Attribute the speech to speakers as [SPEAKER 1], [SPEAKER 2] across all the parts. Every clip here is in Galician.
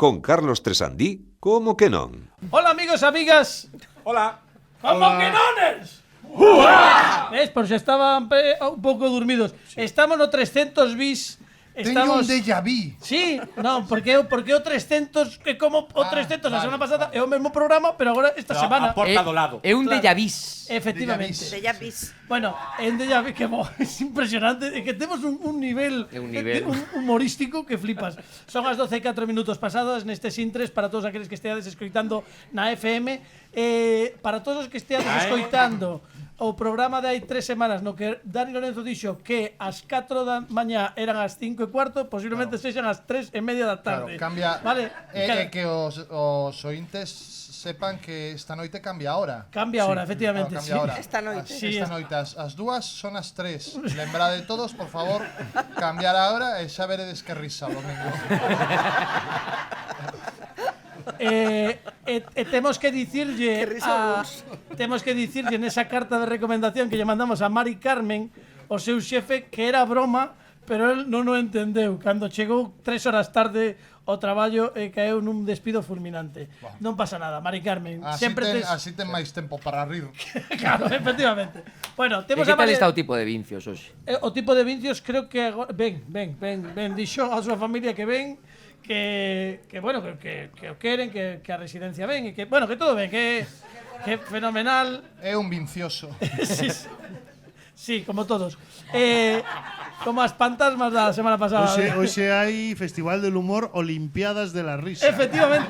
[SPEAKER 1] Con Carlos Tresandí, como que non?
[SPEAKER 2] Hola amigos, amigas.
[SPEAKER 3] Hola.
[SPEAKER 2] Como que nones. Ves, por si estaban un pouco dormidos. Estamos no 300 bis.
[SPEAKER 4] Teño un déjà vu.
[SPEAKER 2] Sí, non, porque o 300 que como o 300 a semana pasada é o mesmo programa, pero agora esta semana
[SPEAKER 3] A porta do lado.
[SPEAKER 5] É un déjà vis.
[SPEAKER 2] efectivamente.
[SPEAKER 6] Déjà vis.
[SPEAKER 2] Bueno, en déjà vu que es impresionante, é que temos un nivel, humorístico que flipas. Son as 12:04 pasadas nestes intres para todos aqueles que esteades escoitando na FM, para todos os que esteades escoitando o programa de hai 3 semanas no que Dani Lorenzo dixo que as 4 da mañá eran as 5:15, posiblemente sexan as 3:30 da tarde.
[SPEAKER 4] Claro, cambia.
[SPEAKER 2] Vale,
[SPEAKER 4] Que os ointes sepan que esta noite cambia a hora.
[SPEAKER 2] cambia ahora, efectivamente.
[SPEAKER 4] Claro, cambia a hora.
[SPEAKER 6] Esta noite.
[SPEAKER 2] Sí,
[SPEAKER 4] Esta noite as dúas son as 3. Lembrade todos, por favor, cambiar a hora e xa veredes que risa o domingo.
[SPEAKER 2] Temos que dicirlle temos que dicirlle nesa carta de recomendación que lle mandamos a Mari Carmen, o seu xefe, que era broma, pero el non o entendeu. Cando chegou 3 horas tarde ao traballo caeu nun despido fulminante. Non pasa nada, Mari Carmen.
[SPEAKER 4] Así ten máis tempo para rir.
[SPEAKER 2] Claro, efectivamente. Bueno,
[SPEAKER 5] E
[SPEAKER 2] temos
[SPEAKER 5] que
[SPEAKER 2] a
[SPEAKER 5] tal
[SPEAKER 2] Mari...
[SPEAKER 5] está o tipo de vincios hoxe?
[SPEAKER 2] O tipo de vincios creo que agora... Ben, dixo a súa familia que ven, que bueno, que o queren, que a residencia ven, e que, bueno, que todo ben, que fenomenal.
[SPEAKER 4] É un vincioso.
[SPEAKER 2] Sí, como todos. Como as fantasmas da semana pasada.
[SPEAKER 7] Hoxe hai Festival del Humor, Olimpiadas de la Risa.
[SPEAKER 2] Efectivamente.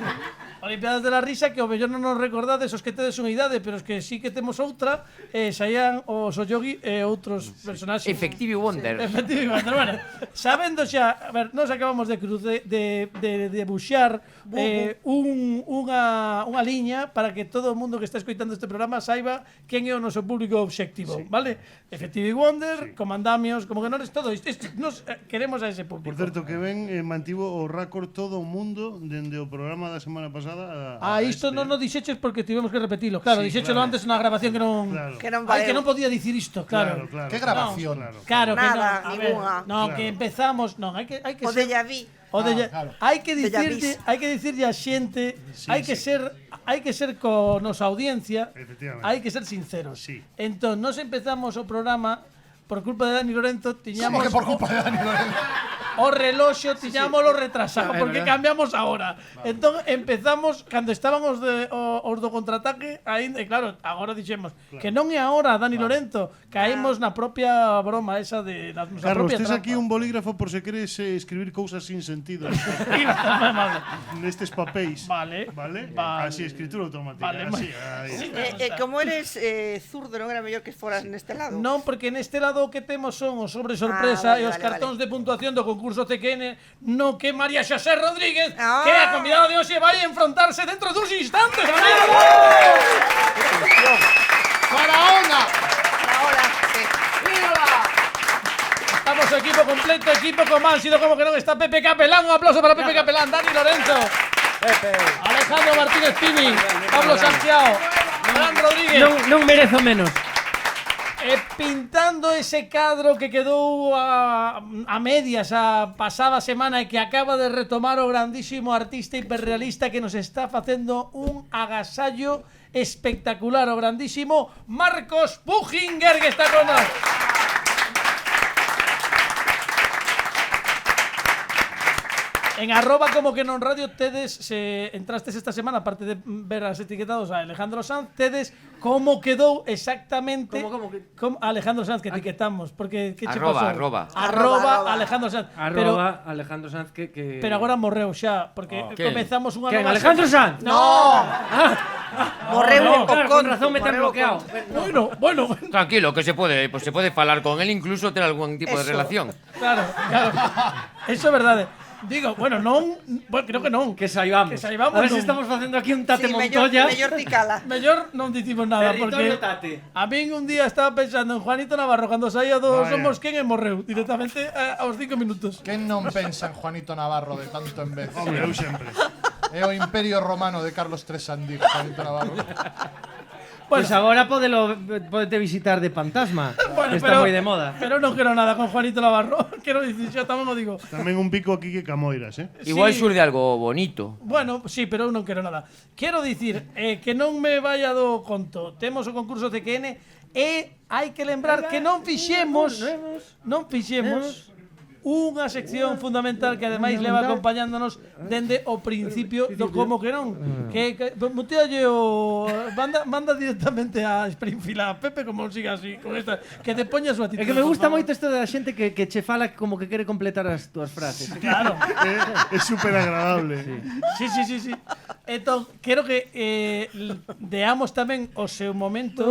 [SPEAKER 2] Olimpiadas de la Risa, que o mellor non nos recordades os que tedes unha idade, pero os que sí que temos outra, saían os Oyogi e outros personaxes.
[SPEAKER 5] Efectivi Wonder.
[SPEAKER 2] Efectivamente, bueno, sabendo xa, a ver, nos acabamos de buxar unha liña para que todo o mundo que está escoitando este programa saiba quen é o noso público obxectivo, vale? Efectivi Wonder, Comandamios, como que non es todo isto, nos queremos a ese público.
[SPEAKER 7] Por certo, que ben mantivo o récord todo o mundo dende o programa da semana pasada
[SPEAKER 2] isto non nos dixeches porque tivemos que repetilo. Claro, dixéchelo antes na grabación que non que non podía dicir isto, claro.
[SPEAKER 4] Que grabación?
[SPEAKER 2] Claro, que
[SPEAKER 6] Nada,
[SPEAKER 2] non.
[SPEAKER 6] ninguna.
[SPEAKER 2] Non, que empezamos, non, hai que
[SPEAKER 6] O déjà vu.
[SPEAKER 4] Claro.
[SPEAKER 2] Hai que dicirlle a xente, hai que ser co nosa audiencia,
[SPEAKER 7] Efectivamente.
[SPEAKER 2] hai que ser sinceros.
[SPEAKER 7] Sí.
[SPEAKER 2] Entón, nos empezamos o programa por culpa de Dani Lorenzo, tiñamos
[SPEAKER 4] Como que por culpa de Dani Lorenzo?
[SPEAKER 2] o reloxo tiñámolo retrasado porque cambiamos a hora. Entón empezamos cando estaban os do contraataque, aínda, e claro, agora dixemos que non é a hora, Dani Lorenzo, caímos na propia broma esa de na nosa
[SPEAKER 7] Carlos,
[SPEAKER 2] propia
[SPEAKER 7] tes
[SPEAKER 2] trampa.
[SPEAKER 7] aquí un bolígrafo por se queres escribir cousas sin sentido nestes papéis.
[SPEAKER 2] Vale.
[SPEAKER 7] Así, escritura automática.
[SPEAKER 2] Vale,
[SPEAKER 7] así,
[SPEAKER 6] Como eres zurdo, non era mellor que foras neste lado?
[SPEAKER 2] Non, porque neste lado o que temos son os sobre sorpresa e os cartóns de puntuación do concurso CQN no que María Xosé Rodríguez, que é a convidada de hoxe, vai enfrontarse dentro duns instantes.
[SPEAKER 4] ¡Faraona!
[SPEAKER 6] Ahora,
[SPEAKER 2] Estamos equipo completo, equipo con Mansido, como que non está Pepe Capelán. Un aplauso para Pepe Capelán, Dani Lorenzo, Alejandro Martínez Pini, Pablo Santiago, Fran Rodríguez.
[SPEAKER 8] Non merezo menos.
[SPEAKER 2] Pintando ese cadro que quedou a medias a pasada semana e que acaba de retomar o grandísimo artista hiperrealista que nos está facendo un agasallo espectacular, o grandísimo Marcos Pujinger, que está con nós. En arroba como que non radio tedes, se entrastes esta semana, aparte de ver as etiquetados a Alejandro Sanz, tedes como quedou exactamente como Alejandro Sanz que etiquetamos, porque que che pasou?
[SPEAKER 5] Arroba
[SPEAKER 2] Alejandro Sanz.
[SPEAKER 8] Arroba Alejandro Sanz que
[SPEAKER 2] Pero agora morreu xa, porque comezamos unha
[SPEAKER 8] ¿Quién?
[SPEAKER 2] nova
[SPEAKER 8] Alejandro Sanz?
[SPEAKER 2] No.
[SPEAKER 6] morreu
[SPEAKER 8] Con razón me ten bloqueado.
[SPEAKER 2] Bueno.
[SPEAKER 5] Tranquilo, que se puede falar con él, incluso ter algún tipo de relación.
[SPEAKER 2] Claro. Eso é verdade. Digo, bueno, creo que non.
[SPEAKER 8] Que saibamos. A ver se estamos facendo aquí un Tate Montoya.
[SPEAKER 6] Mellor ticala.
[SPEAKER 2] Mellor non dicimos nada, porque
[SPEAKER 8] Tate.
[SPEAKER 2] a min un día estaba pensando en Juanito Navarro cando saía do Somos Quen e morreu directamente aos 5 minutos.
[SPEAKER 4] Quen non pensa en Juanito Navarro de tanto en vez?
[SPEAKER 7] Hombre, eu sempre.
[SPEAKER 4] É o imperio romano de Carlos Tresandí, Juanito Navarro.
[SPEAKER 8] Pois agora podete visitar de fantasma.
[SPEAKER 2] Bueno,
[SPEAKER 8] Está moi de moda.
[SPEAKER 2] Pero non quero nada con Juanito Navarro. Quero dicir, xa tamén o digo.
[SPEAKER 7] Tamén un pico aquí que Camoiras,
[SPEAKER 5] Igual
[SPEAKER 2] Sí.
[SPEAKER 5] surde algo bonito.
[SPEAKER 2] Bueno, sí, pero eu non quero nada. Quero dicir que non me vaya do conto. Temos o concurso CQN e hai que lembrar que non fixemos unha sección fundamental que ademais leva acompañándonos dende o principio do como que non. Que mutealle o manda directamente a Springfield a Pepe como siga así con esta que te poña a súa actitud.
[SPEAKER 8] É que me gusta moito isto da xente que che fala como que quere completar as túas frases.
[SPEAKER 2] Claro.
[SPEAKER 7] É super agradable.
[SPEAKER 2] Sí. Entón, quero que deamos tamén o seu momento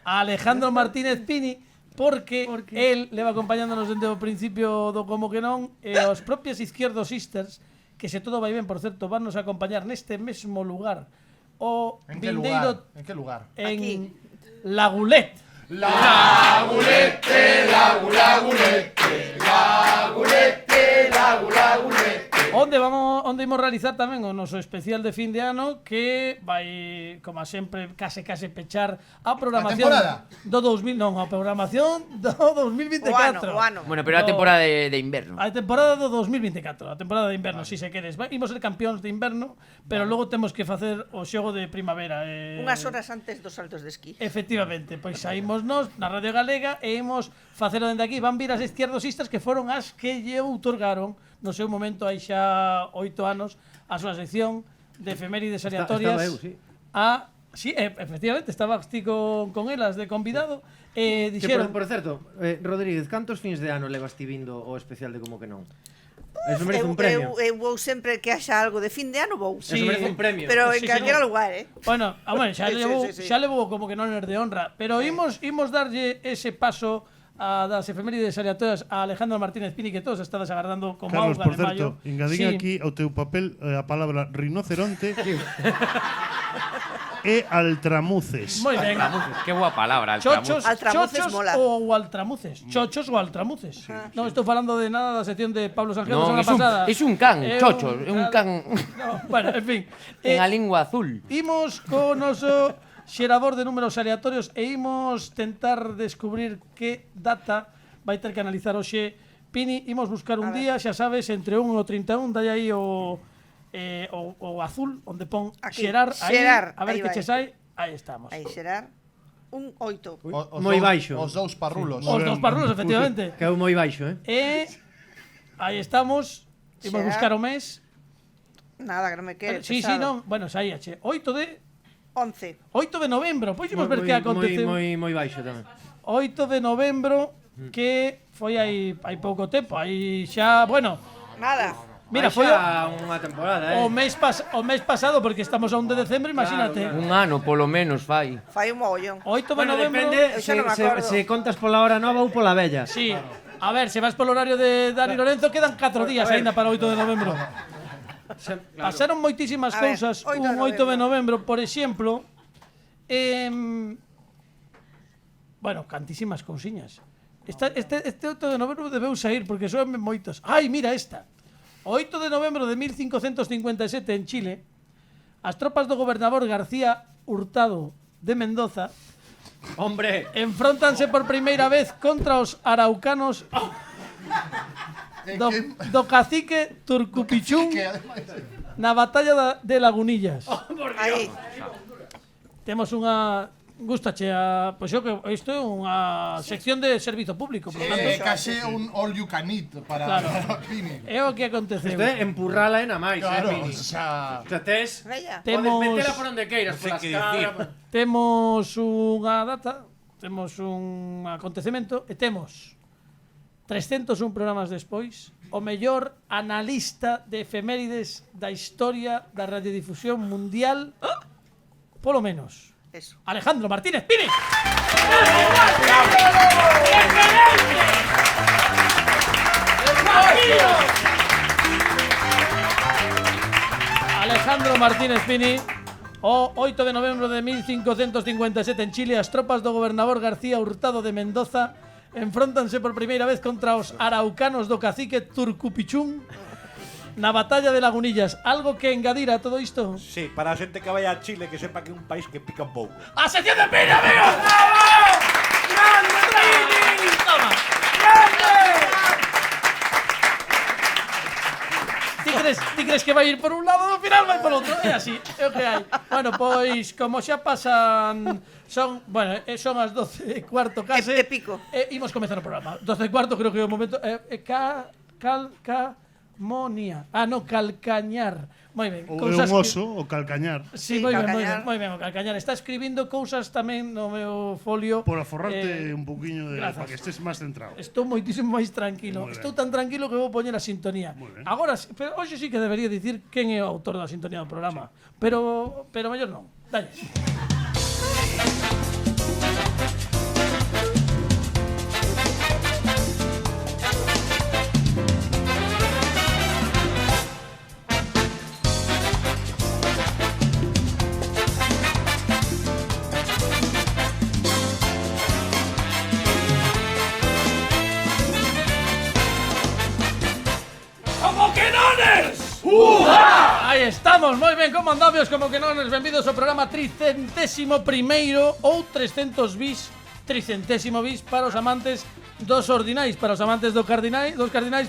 [SPEAKER 2] a Alejandro Martínez Pini porque él leva acompañándonos dende o principio do como que non e os propios Izquierdo Sisters que se todo vai ben, por certo, van nos acompañar neste mesmo lugar o
[SPEAKER 4] ¿En qué
[SPEAKER 2] vindeiro
[SPEAKER 4] lugar? ¿En qué lugar?
[SPEAKER 2] en
[SPEAKER 6] Aquí.
[SPEAKER 2] Lagulet. Onde imos realizar tamén o noso especial de fin de ano que vai, como sempre, case pechar a programación
[SPEAKER 4] temporada?
[SPEAKER 2] do 2000, non, a programación do 2024.
[SPEAKER 6] O ano.
[SPEAKER 5] Bueno, pero a temporada de inverno.
[SPEAKER 2] A temporada do 2024, a temporada de inverno, si se queres. Imos ser campións de inverno, pero logo temos que facer o xogo de primavera.
[SPEAKER 6] Unhas horas antes dos saltos de esquí.
[SPEAKER 2] Efectivamente, pois saímos nós na Radio Galega e imos facelo dende aquí. Van vir as izquierdosistas que foron as que lle outorgaron no seu momento hai xa 8 anos a súa sección de efemérides aleatorias.
[SPEAKER 8] Estaba eu, sí.
[SPEAKER 2] Sí, efectivamente, estabas ti con elas de convidado e
[SPEAKER 8] Que
[SPEAKER 2] dixeron
[SPEAKER 8] por certo, Rodríguez, cantos fins de ano levas ti vindo o especial de como que non? Eso merece un premio.
[SPEAKER 6] Eu vou sempre que haxa algo de fin de ano vou.
[SPEAKER 2] Sí.
[SPEAKER 8] Eso merece un premio.
[SPEAKER 6] Pero
[SPEAKER 2] Sí,
[SPEAKER 6] en calquera lugar,
[SPEAKER 2] Bueno, xa
[SPEAKER 6] Sí,
[SPEAKER 2] levou,
[SPEAKER 6] sí.
[SPEAKER 2] xa levou como que non er de honra, pero imos darlle ese paso a das efemérides aleatorias a Alejandro Martínez Pini que todos estades agardando con
[SPEAKER 7] Carlos,
[SPEAKER 2] auga
[SPEAKER 7] por
[SPEAKER 2] de maio.
[SPEAKER 7] certo, engadín aquí ao teu papel a palabra rinoceronte e altramuces.
[SPEAKER 2] Moi ben.
[SPEAKER 5] Qué boa palabra,
[SPEAKER 2] Chochos,
[SPEAKER 6] Altramuces
[SPEAKER 2] chochos
[SPEAKER 6] mola.
[SPEAKER 2] ou altramuces. Chochos ou altramuces. Non estou falando de nada da sección de Pablo Sangel da
[SPEAKER 5] Non,
[SPEAKER 2] semana pasada.
[SPEAKER 5] es un can,
[SPEAKER 2] É
[SPEAKER 5] chocho, é un can
[SPEAKER 2] No, bueno, en fin.
[SPEAKER 5] en a lingua azul.
[SPEAKER 2] Imos co noso xerador de números aleatorios e imos tentar descubrir que data vai ter que analizar hoxe Pini. Imos buscar un día, xa sabes, entre 1 e o 31, dai aí o azul, onde pon
[SPEAKER 6] Aquí,
[SPEAKER 2] xerar,
[SPEAKER 6] xerar,
[SPEAKER 2] a ver
[SPEAKER 6] aí
[SPEAKER 2] que
[SPEAKER 6] vai.
[SPEAKER 2] che sai. Aí estamos.
[SPEAKER 6] Aí xerar un 8.
[SPEAKER 8] Moi baixo.
[SPEAKER 4] Os dous parrulos.
[SPEAKER 2] Os dos parrulos, efectivamente.
[SPEAKER 8] Que é moi baixo,
[SPEAKER 2] E aí estamos. Imos
[SPEAKER 6] Xerar.
[SPEAKER 2] buscar o mes.
[SPEAKER 6] Nada, que non me quede.
[SPEAKER 2] Sí, non. Bueno, saíache. 8 de novembro. Pois imos ver que aconteceu.
[SPEAKER 8] Moi baixo tamén.
[SPEAKER 2] 8 de novembro, que foi hai pouco tempo. Aí xa, bueno,
[SPEAKER 6] Nada.
[SPEAKER 2] mira,
[SPEAKER 8] Vai
[SPEAKER 2] foi
[SPEAKER 8] xa unha temporada,
[SPEAKER 2] o mes pasado, porque estamos a 1 de decembro, imagínate.
[SPEAKER 8] Claro.
[SPEAKER 5] Un ano, polo menos, fai.
[SPEAKER 6] Fai un mogollón.
[SPEAKER 2] 8 de
[SPEAKER 8] Bueno,
[SPEAKER 2] novembro.
[SPEAKER 8] depende
[SPEAKER 6] Eu xa non me acordo.
[SPEAKER 8] se contas pola hora nova ou pola vella.
[SPEAKER 2] Sí. A ver, se vas polo horario de Dani Lorenzo, quedan 4 días aínda para o 8 de novembro. Pasaron moitísimas
[SPEAKER 6] A ver,
[SPEAKER 2] cousas
[SPEAKER 6] 8 de
[SPEAKER 2] un 8 de novembro, por exemplo. Bueno, cantísimas cousiñas. Este 8 de novembro debeu sair porque son moitos. Ai, mira esta. O 8 de novembro de 1557 en Chile, as tropas do gobernador García Hurtado de Mendoza
[SPEAKER 8] Hombre,
[SPEAKER 2] enfróntanse por primeira vez contra os araucanos do cacique Turcupichún
[SPEAKER 4] Que ademais
[SPEAKER 2] na batalla de Lagunillas.
[SPEAKER 6] Aí.
[SPEAKER 2] Temos unha gustache pois que isto é unha sección de servizo público, por lo tanto.
[SPEAKER 4] case un all you can eat para
[SPEAKER 2] Claro.
[SPEAKER 4] Pini.
[SPEAKER 2] É o que aconteceu.
[SPEAKER 8] isto é empurrala na máis,
[SPEAKER 4] Claro,
[SPEAKER 8] Pini.
[SPEAKER 4] o sea,
[SPEAKER 8] O sea, tes...
[SPEAKER 6] Vella.
[SPEAKER 2] Temos
[SPEAKER 8] Podes metela por onde queiras, polas cabras.
[SPEAKER 2] temos unha data, temos un acontecemento e temos 301 programas despois o mellor analista de efemérides da historia da radiodifusión mundial, polo menos.
[SPEAKER 6] Eso.
[SPEAKER 2] Alejandro Martínez Pini. Alejandro Martínez Pini. O 8 de novembro de 1557 en Chile, as tropas do gobernador García Hurtado de Mendoza enfróntanse por primeira vez contra os araucanos do cacique Turcupichún na batalla de Lagunillas. Algo que engadir a todo isto?
[SPEAKER 3] Sí, para a xente que vai a Chile que sepa que é un país que pica un pouco.
[SPEAKER 2] A sección de Pini, amigos. ¡Bravo! ¡Grande, Pini! Toma. ¡Grande! Ti crees que vai ir por un lado, no final vai por outro. É así, é o que hai. Bueno, pois, como xa pasan... Son as 12:15 case.
[SPEAKER 6] E pico.
[SPEAKER 2] Imos comezar o programa. 12:15 creo que é o momento. Calcamonía. No, calcañar. Moi ben.
[SPEAKER 7] Ou é un oso, o calcañar.
[SPEAKER 2] Sí, moi ben, o calcañar. Está escribindo cousas tamén no meu folio.
[SPEAKER 7] Por aforrarte un poquinho para que estés máis centrado.
[SPEAKER 2] Estou moitísimo máis tranquilo. Estou tan tranquilo que vou poñer a sintonía. Agora, pero hoxe sí que debería dicir quen é o autor da sintonía do programa. Pero mellor non. Dalle. Aí estamos, moi ben, como andamos, como que non, benvidos ao programa 301º ou 300 bis, 300º bis para os amantes dos ordinais, para os amantes dos cardinais,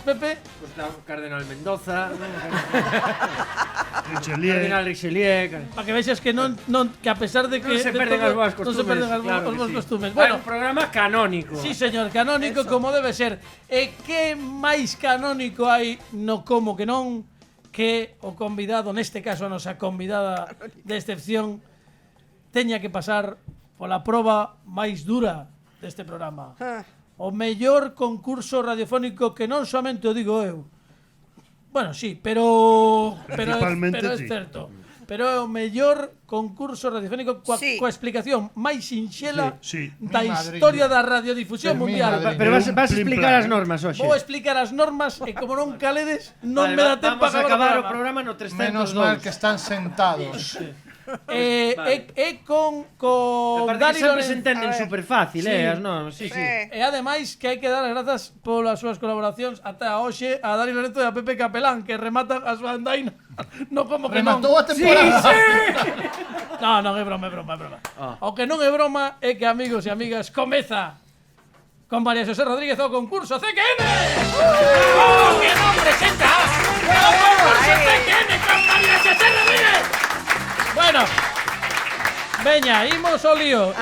[SPEAKER 2] Pepe.
[SPEAKER 8] Pues está Cardenal Mendoza,
[SPEAKER 7] Richelieu.
[SPEAKER 8] Richelieu.
[SPEAKER 2] Para que vexas que non que a pesar de que
[SPEAKER 8] Non se perden as boas
[SPEAKER 2] non se perden as
[SPEAKER 8] costumes,
[SPEAKER 2] boas costumes.
[SPEAKER 8] Bueno, un programa canónico.
[SPEAKER 2] Sí, señor, canónico como debe ser. E que máis canónico hai no como que non que o convidado, neste caso a nosa convidada de excepción, teña que pasar pola proba máis dura deste programa. O mellor concurso radiofónico que non somente o digo eu. Bueno, sí, pero é certo. Pero é o mellor concurso radiofónico coa explicación máis sinxela da historia da radiodifusión mundial.
[SPEAKER 8] Pero vas a explicar as normas hoxe.
[SPEAKER 2] Vou explicar as normas e como non caledes, non me dá tempo
[SPEAKER 8] a acabar o programa no 302.
[SPEAKER 4] Menos mal que están sentados.
[SPEAKER 2] Con
[SPEAKER 8] Dani sempre se entenden super fácil, as normas, sí.
[SPEAKER 2] E ademais que hai que dar as grazas polas súas colaboracións ata hoxe a Dani Lorenzo e a Pepe Capelán, que rematan a súa andaina. No como que non.
[SPEAKER 4] Rematou a temporada.
[SPEAKER 2] Sí. Non, é broma. O que non é broma é que, amigos e amigas, comeza con María José Rodríguez o concurso CQN. Que non presenta o concurso CQN con María José Rodríguez. Bueno, veña, imos ao lío,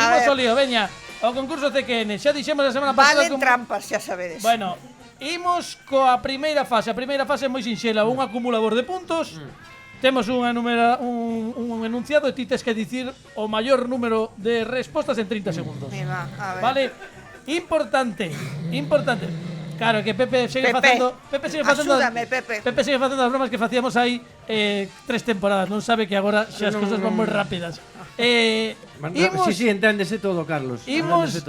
[SPEAKER 2] veña. O concurso CQN, xa dixemos a semana pasada.
[SPEAKER 6] Valen trampas, xa sabedes.
[SPEAKER 2] Bueno, imos coa primeira fase. A primeira fase é moi sinxela, un acumulador de puntos. Temos un enunciado e ti tes que dicir o maior número de respostas en 30 segundos.
[SPEAKER 6] Venga, a ver.
[SPEAKER 2] Vale? Importante. Claro, que Pepe sigue facendo...
[SPEAKER 6] Axúdame, Pepe.
[SPEAKER 2] Pepe sigue facendo as bromas que facíamos aí 3 temporadas. Non sabe que agora xa as cousas van moi rápidas.
[SPEAKER 8] Sí, enténdese todo, Carlos.
[SPEAKER 2] Imos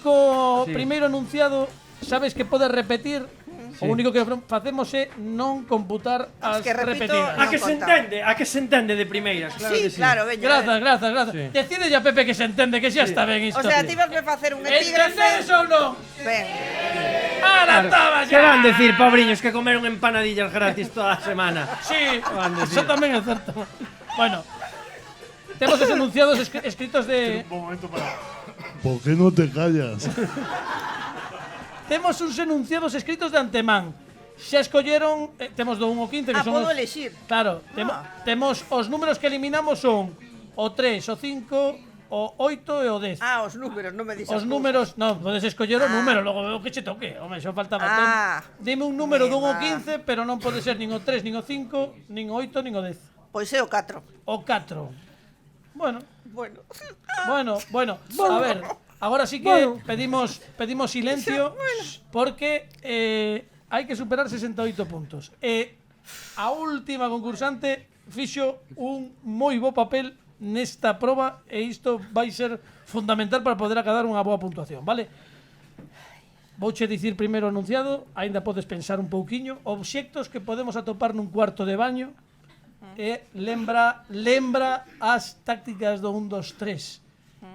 [SPEAKER 2] co primeiro enunciado. Sabes que podes repetir. O único que facemos é non computar as repetidas.
[SPEAKER 6] A
[SPEAKER 8] que se entende de primeiras, claro que sí.
[SPEAKER 6] Claro, veña.
[SPEAKER 2] Grazas. Decide ya, Pepe, que se entende, que xa está ben isto.
[SPEAKER 6] O sea, ti vas a facer un epígrafe.
[SPEAKER 2] ¿Entendes ou non?
[SPEAKER 6] Ben.
[SPEAKER 2] Estaba
[SPEAKER 8] Que van decir, pobriños, que comeron empanadillas gratis toda a semana?
[SPEAKER 2] Sí, eso tamén é certo. Bueno, temos os enunciados escritos de...
[SPEAKER 7] Un momento para... ¿Por qué no te callas?
[SPEAKER 2] Temos uns enunciados escritos de antemán. Xa escolleron, temos do 1 ao 15 que son
[SPEAKER 6] podo elixir.
[SPEAKER 2] Claro, temos os números que eliminamos son o 3, o 5, o 8 e o 10.
[SPEAKER 6] Os números, non me dixas.
[SPEAKER 2] Os números, non, podes escoller o número, logo veo que che toque. Home, xa faltaba. Dime un número do 1 ao 15, pero non pode ser nin o 3, nin o 5, nin o 8, nin o 10.
[SPEAKER 6] Pois é o 4.
[SPEAKER 2] O 4. Bueno. A ver, agora sí que pedimos silencio porque hai que superar 68 puntos. A última concursante fixo un moi bo papel nesta proba e isto vai ser fundamental para poder acadar unha boa puntuación, vale? Vouche dicir primeiro anunciado, aínda podes pensar un pouquiño, obxectos que podemos atopar nun cuarto de baño e lembra as tácticas do 1, 2, 3.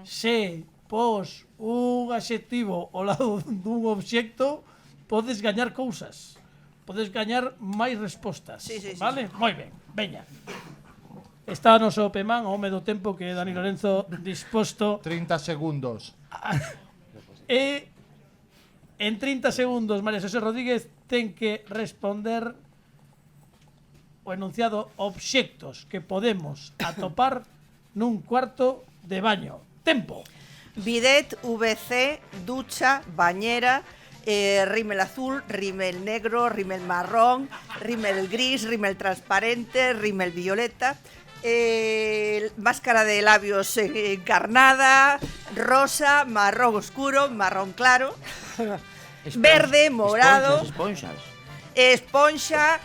[SPEAKER 2] Se pos un adxectivo ao lado dun obxecto, podes gañar cousas. podes gañar máis respostas.
[SPEAKER 6] Sí, sí, sí,
[SPEAKER 2] vale? Moi ben, veña. Está no seu Peman, ao home do tempo que Dani Lorenzo disposto
[SPEAKER 4] 30 segundos.
[SPEAKER 2] e en 30 segundos María Xosé Rodríguez ten que responder o enunciado obxectos que podemos atopar nun cuarto de baño. Tempo.
[SPEAKER 6] Bidet, VC, ducha, bañera, rímel azul, rímel negro, rímel marrón, rímel gris, rímel transparente, rímel violeta, máscara de labios encarnada, rosa, marrón oscuro, marrón claro, verde, morado, esponja,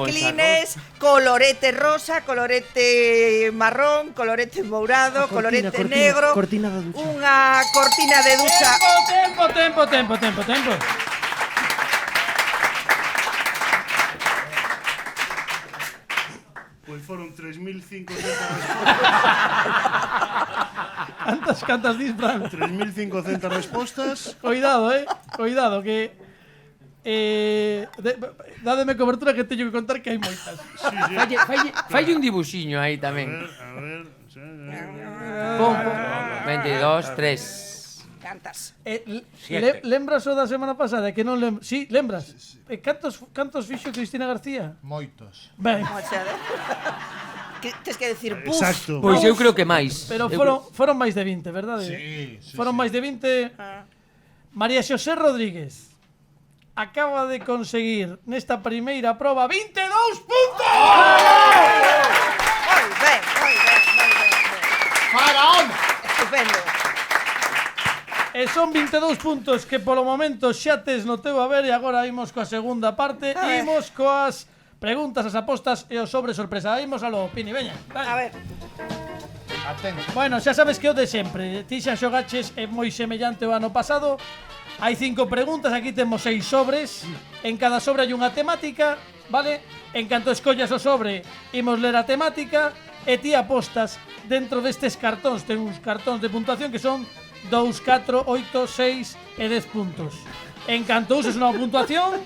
[SPEAKER 6] clines, colorete rosa, colorete marrón, colorete morado, colorete negro,
[SPEAKER 8] cortina de ducha.
[SPEAKER 6] unha cortina de ducha.
[SPEAKER 2] Tempo.
[SPEAKER 7] Pois foron 3.500 respostas.
[SPEAKER 2] Cantas dis, Fran?
[SPEAKER 7] 3.500 respostas.
[SPEAKER 2] Cuidado, que dádeme cobertura que teño que contar que hai moitas.
[SPEAKER 5] Falle un dibuxiño aí tamén.
[SPEAKER 7] A ver.
[SPEAKER 5] 22, 3.
[SPEAKER 6] Cantas.
[SPEAKER 2] Lembras o da semana pasada que non sí, lembras. Cantos fixo Cristina García?
[SPEAKER 4] Moitos.
[SPEAKER 2] Ben,
[SPEAKER 6] O sea, tens que decir puf.
[SPEAKER 7] Exacto.
[SPEAKER 5] Pois eu creo que máis.
[SPEAKER 2] pero
[SPEAKER 5] Eu
[SPEAKER 2] foron máis de 20, verdade?
[SPEAKER 4] Sí.
[SPEAKER 2] Foron máis de 20. María Xosé Rodríguez acaba de conseguir nesta primeira proba 22 puntos.
[SPEAKER 6] Moi ben.
[SPEAKER 4] ¡Faraón!
[SPEAKER 6] Estupendo.
[SPEAKER 2] E son 22 puntos que polo momento xa tes no teu haber e agora imos coa segunda parte.
[SPEAKER 6] A ver.
[SPEAKER 2] Imos coas preguntas, as apostas e o sobre sorpresa. Imos a lo, Pini, veña.
[SPEAKER 6] A ver,
[SPEAKER 4] Atento.
[SPEAKER 2] Bueno, xa sabes que o de sempre. Ti xa xogaches é moi semellante o ano pasado. Hai 5 preguntas, aquí temos 6 sobres. En cada sobre hai unha temática, vale? En canto escollas o sobre, imos ler a temática e ti apostas dentro destes cartóns. Ten uns cartóns de puntuación que son 2, 4, 8, 6 e 10 puntos. En canto uses unha puntuación,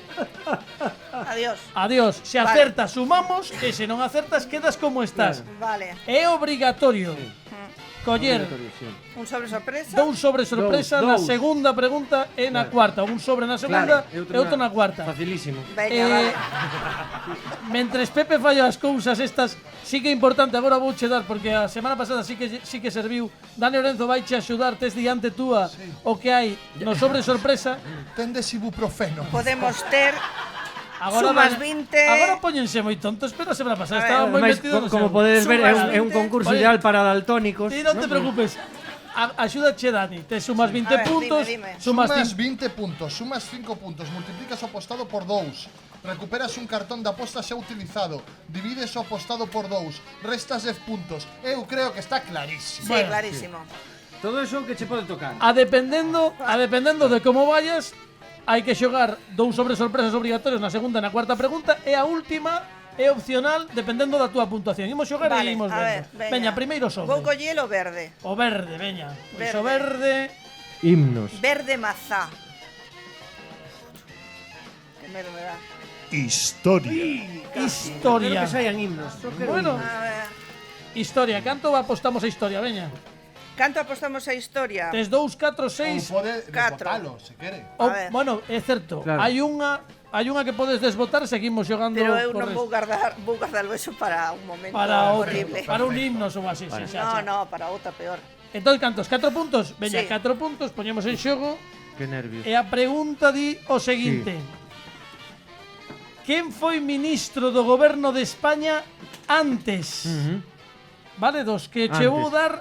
[SPEAKER 2] adiós. Se
[SPEAKER 6] Vale.
[SPEAKER 2] acertas, sumamos, e se non acertas, quedas como estás.
[SPEAKER 6] vale.
[SPEAKER 2] É obrigatorio coller
[SPEAKER 6] Un sobre sorpresa.
[SPEAKER 2] dous sobre sorpresa
[SPEAKER 8] Dous.
[SPEAKER 2] na segunda pregunta e na cuarta. Un sobre na segunda e outro na cuarta.
[SPEAKER 8] Facilísimo.
[SPEAKER 6] Veña, vale.
[SPEAKER 2] Mentres Pepe falla as cousas estas, sí que é importante, agora vouche dar, porque a semana pasada sí que serviu. Dani Lorenzo vaiche axudar, tes diante túa o que hai no sobre sorpresa.
[SPEAKER 4] Tendes ibuprofeno.
[SPEAKER 6] Podemos ter
[SPEAKER 2] Agora
[SPEAKER 6] sumas
[SPEAKER 2] van-
[SPEAKER 6] 20.
[SPEAKER 2] Agora póñense moi tontos, pero a semana pasada
[SPEAKER 6] A ver.
[SPEAKER 2] estaban moi
[SPEAKER 8] Ademais,
[SPEAKER 2] metidos no
[SPEAKER 8] como
[SPEAKER 2] seu.
[SPEAKER 8] podedes ver, é un
[SPEAKER 6] Sumas
[SPEAKER 8] concurso
[SPEAKER 2] 20.
[SPEAKER 8] ideal para daltónicos.
[SPEAKER 2] Ti non te preocupes. Axúdache, Dani. Te sumas 20
[SPEAKER 6] A ver,
[SPEAKER 2] puntos,
[SPEAKER 6] dime.
[SPEAKER 2] sumas
[SPEAKER 4] Sumas
[SPEAKER 2] 5.
[SPEAKER 4] 20 puntos, sumas 5 puntos, multiplicas o apostado por 2. Recuperas un cartón de apostas xa utilizado. Divides o apostado por 2. Restas 10 puntos. Eu creo que está clarísimo.
[SPEAKER 6] Sí,
[SPEAKER 2] Bueno.
[SPEAKER 6] clarísimo.
[SPEAKER 8] Todo eso que che pode tocar.
[SPEAKER 2] A dependendo de como vayas, hai que xogar dous sobre sorpresas obrigatorios na segunda e na cuarta pregunta e a última é opcional dependendo da túa puntuación. Imos xogar e
[SPEAKER 6] Vale,
[SPEAKER 2] imos
[SPEAKER 6] a ver,
[SPEAKER 2] vendo. Veña, primeiro sobre.
[SPEAKER 6] Vou coller o verde.
[SPEAKER 2] O verde, veña. Pois o
[SPEAKER 6] Verde.
[SPEAKER 2] verde.
[SPEAKER 8] Himnos.
[SPEAKER 6] Verde mazá. Que medo me dá.
[SPEAKER 7] Historia.
[SPEAKER 8] Quero
[SPEAKER 2] Historia.
[SPEAKER 8] que saian himnos. Só quero
[SPEAKER 2] Bueno,
[SPEAKER 8] himnos.
[SPEAKER 6] A ver.
[SPEAKER 2] historia. Canto apostamos a historia, veña?
[SPEAKER 6] Canto apostamos a historia?
[SPEAKER 2] Tes 2, 4,
[SPEAKER 4] Ou
[SPEAKER 2] 6.
[SPEAKER 4] pode
[SPEAKER 6] Catro.
[SPEAKER 4] desbotalo, se quere.
[SPEAKER 6] A ver.
[SPEAKER 2] Bueno, é certo.
[SPEAKER 8] Claro.
[SPEAKER 2] Hai unha que podes desbotar, seguimos xogando
[SPEAKER 6] Pero eu
[SPEAKER 2] co
[SPEAKER 6] non
[SPEAKER 2] resto.
[SPEAKER 6] vou guardar eso para un momento
[SPEAKER 2] Para outro,
[SPEAKER 6] horrible.
[SPEAKER 2] para un himno ou así, sí, xa, xa.
[SPEAKER 6] No, para outra peor.
[SPEAKER 2] Entón, cantos? 4 puntos? Veña,
[SPEAKER 6] Sí.
[SPEAKER 2] 4 puntos, poñemos en xogo.
[SPEAKER 8] Que nervios.
[SPEAKER 2] E a pregunta di o seguinte. Quen foi ministro do goberno de España antes? Vale, dos que che vou
[SPEAKER 8] Antes.
[SPEAKER 2] dar.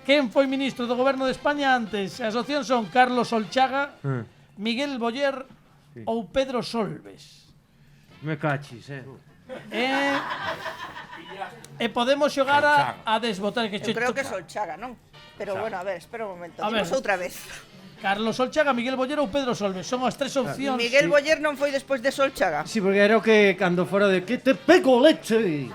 [SPEAKER 2] Quen foi ministro do goberno de España antes? As opcións son Carlos Olchaga, Miguel Boyer ou Pedro Solbes.
[SPEAKER 8] Me cachis,
[SPEAKER 2] E podemos xogar a desbotar que
[SPEAKER 6] Eu creo que é Solchaga, non? Pero bueno, a ver, espera un momento.
[SPEAKER 2] A ver.
[SPEAKER 6] Dimos outra vez.
[SPEAKER 2] Carlos Solchaga, Miguel Boller ou Pedro Solbes. Son as tres opcións.
[SPEAKER 6] Miguel Boller non foi despois de Solchaga.
[SPEAKER 8] Sí, porque era o que cando fora de que te pego leche.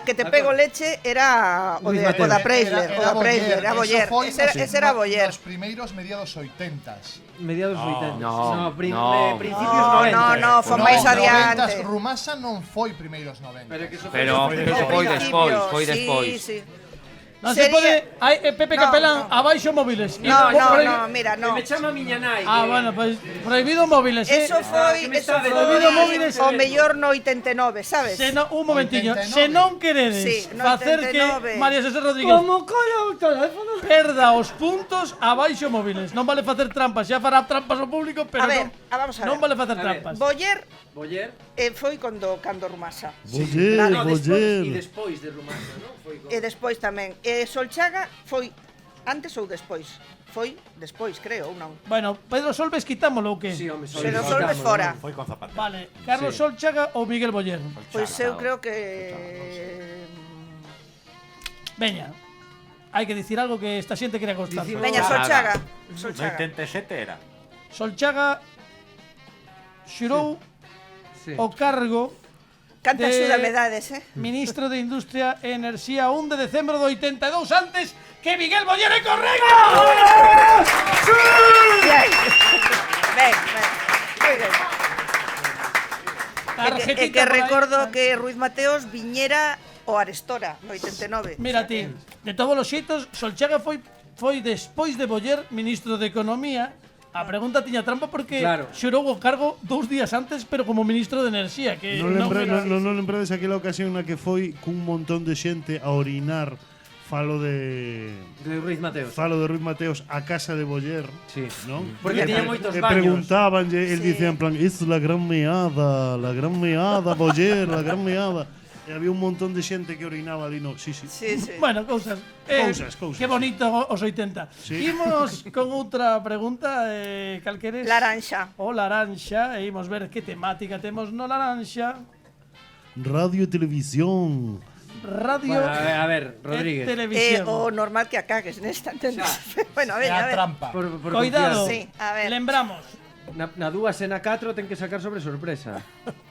[SPEAKER 6] Que te pego leche era o
[SPEAKER 8] Luis
[SPEAKER 6] da
[SPEAKER 8] Mateo.
[SPEAKER 6] Preisler. O da Preisler, era Boller. Ese era Boller.
[SPEAKER 4] Los primeiros mediados 80s.
[SPEAKER 8] Mediados 80.
[SPEAKER 5] no.
[SPEAKER 8] Principios
[SPEAKER 6] No,
[SPEAKER 8] 90.
[SPEAKER 6] no, foi máis adiante.
[SPEAKER 4] Rumasa non foi primeiros 90.
[SPEAKER 5] Pero foi despois.
[SPEAKER 6] Sí.
[SPEAKER 2] Non se
[SPEAKER 6] Sería-
[SPEAKER 2] pode... Hai Pepe
[SPEAKER 6] No,
[SPEAKER 2] Capelán,
[SPEAKER 6] no.
[SPEAKER 2] abaixo móviles.
[SPEAKER 6] No,
[SPEAKER 2] Prohibi-
[SPEAKER 6] mira, no.
[SPEAKER 8] Me chama miña nai.
[SPEAKER 2] Ah, bueno, pois prohibido móviles,
[SPEAKER 6] Eso foi,
[SPEAKER 8] que me
[SPEAKER 6] eso
[SPEAKER 8] está
[SPEAKER 6] foi
[SPEAKER 2] prohibido móviles.
[SPEAKER 6] o mellor no 89, sabes?
[SPEAKER 2] Se non, un momentiño,
[SPEAKER 4] 89.
[SPEAKER 2] se non queredes
[SPEAKER 6] Sí, no
[SPEAKER 2] facer que
[SPEAKER 6] 89.
[SPEAKER 2] María José Rodríguez
[SPEAKER 8] Como coño o teléfono?
[SPEAKER 2] perda os puntos, abaixo móviles. Non vale facer trampas, xa fará trampas ao público, pero
[SPEAKER 6] A ver,
[SPEAKER 2] non,
[SPEAKER 6] vamos a
[SPEAKER 2] non
[SPEAKER 6] ver.
[SPEAKER 2] vale facer
[SPEAKER 8] A ver.
[SPEAKER 2] trampas.
[SPEAKER 6] Boller
[SPEAKER 8] Boller.
[SPEAKER 6] foi cando Rumasa.
[SPEAKER 7] Boller,
[SPEAKER 8] No, despois,
[SPEAKER 7] Boller.
[SPEAKER 8] e despois de Rumasa, non? Foi con...
[SPEAKER 6] E despois tamén. Solchaga foi antes ou despois? Foi despois, creo, ou non?
[SPEAKER 2] Bueno, Pedro Solbes quitámolo ou que?
[SPEAKER 8] Sí, home,
[SPEAKER 6] Pero Solbes fora.
[SPEAKER 3] Foi con Zapatero.
[SPEAKER 2] Vale, Carlos
[SPEAKER 8] Sí.
[SPEAKER 2] Solchaga ou Miguel Boller.
[SPEAKER 6] Pois eu creo que
[SPEAKER 2] Veña. Hai que dicir algo que esta xente quere acostar.
[SPEAKER 8] Dicimos-
[SPEAKER 6] Veña,
[SPEAKER 5] Solchaga.
[SPEAKER 3] No
[SPEAKER 6] Solchaga.
[SPEAKER 3] 87 era.
[SPEAKER 2] Solchaga xurou
[SPEAKER 8] Sí.
[SPEAKER 2] o cargo
[SPEAKER 6] Canta
[SPEAKER 2] de-
[SPEAKER 6] xudamedades,
[SPEAKER 2] Ministro de Industria e Enerxía 1 de decembro do 82 antes que Miguel Boller é correcto.
[SPEAKER 6] Ben, ben. Moi ben.
[SPEAKER 2] Tarjetita
[SPEAKER 6] E que
[SPEAKER 2] por aí.
[SPEAKER 6] recordo que Ruiz Mateos viñera o Arestora no 89.
[SPEAKER 2] Mira ti, de todos os xeitos, Solchaga foi despois de Boller ministro de Economía. A pregunta tiña trampa porque
[SPEAKER 8] Claro.
[SPEAKER 2] xurou o cargo 2 días antes, pero como ministro de Enerxía, que
[SPEAKER 7] Non
[SPEAKER 2] era-
[SPEAKER 7] lembrades aquela ocasión na que foi cun montón de xente a orinar falo de
[SPEAKER 8] De Ruiz Mateos.
[SPEAKER 7] Ruiz Mateos a casa de Boller,
[SPEAKER 8] Sí.
[SPEAKER 7] non?
[SPEAKER 8] Porque
[SPEAKER 7] E
[SPEAKER 8] tiña
[SPEAKER 7] pre-
[SPEAKER 8] moitos
[SPEAKER 7] e
[SPEAKER 8] baños.
[SPEAKER 7] preguntábanlle, el
[SPEAKER 6] Sí.
[SPEAKER 7] dicía en plan, "Es la gran meada, Boller, la gran meada." E había un montón de xente que orinaba ali, no. Sí.
[SPEAKER 6] Sí, sí.
[SPEAKER 2] Bueno, cousas.
[SPEAKER 7] Cousas.
[SPEAKER 2] Que bonito os 80.
[SPEAKER 7] Sí.
[SPEAKER 2] Imos con outra pregunta, calqueres?
[SPEAKER 6] Laranxa.
[SPEAKER 2] O laranxa, e imos ver que temática temos no laranxa.
[SPEAKER 7] Radio e televisión.
[SPEAKER 2] Radio
[SPEAKER 8] Bueno, a ver,
[SPEAKER 2] e
[SPEAKER 8] Rodríguez.
[SPEAKER 2] televisión.
[SPEAKER 6] O normal que a cagues nesta, entendes? Bueno, a ver,
[SPEAKER 3] Era
[SPEAKER 6] a ver.
[SPEAKER 3] trampa.
[SPEAKER 8] Por
[SPEAKER 2] Coidado.
[SPEAKER 8] confiar.
[SPEAKER 6] Sí, a ver.
[SPEAKER 2] Lembramos,
[SPEAKER 8] Na 2 e na 4 ten que sacar sobre sorpresa.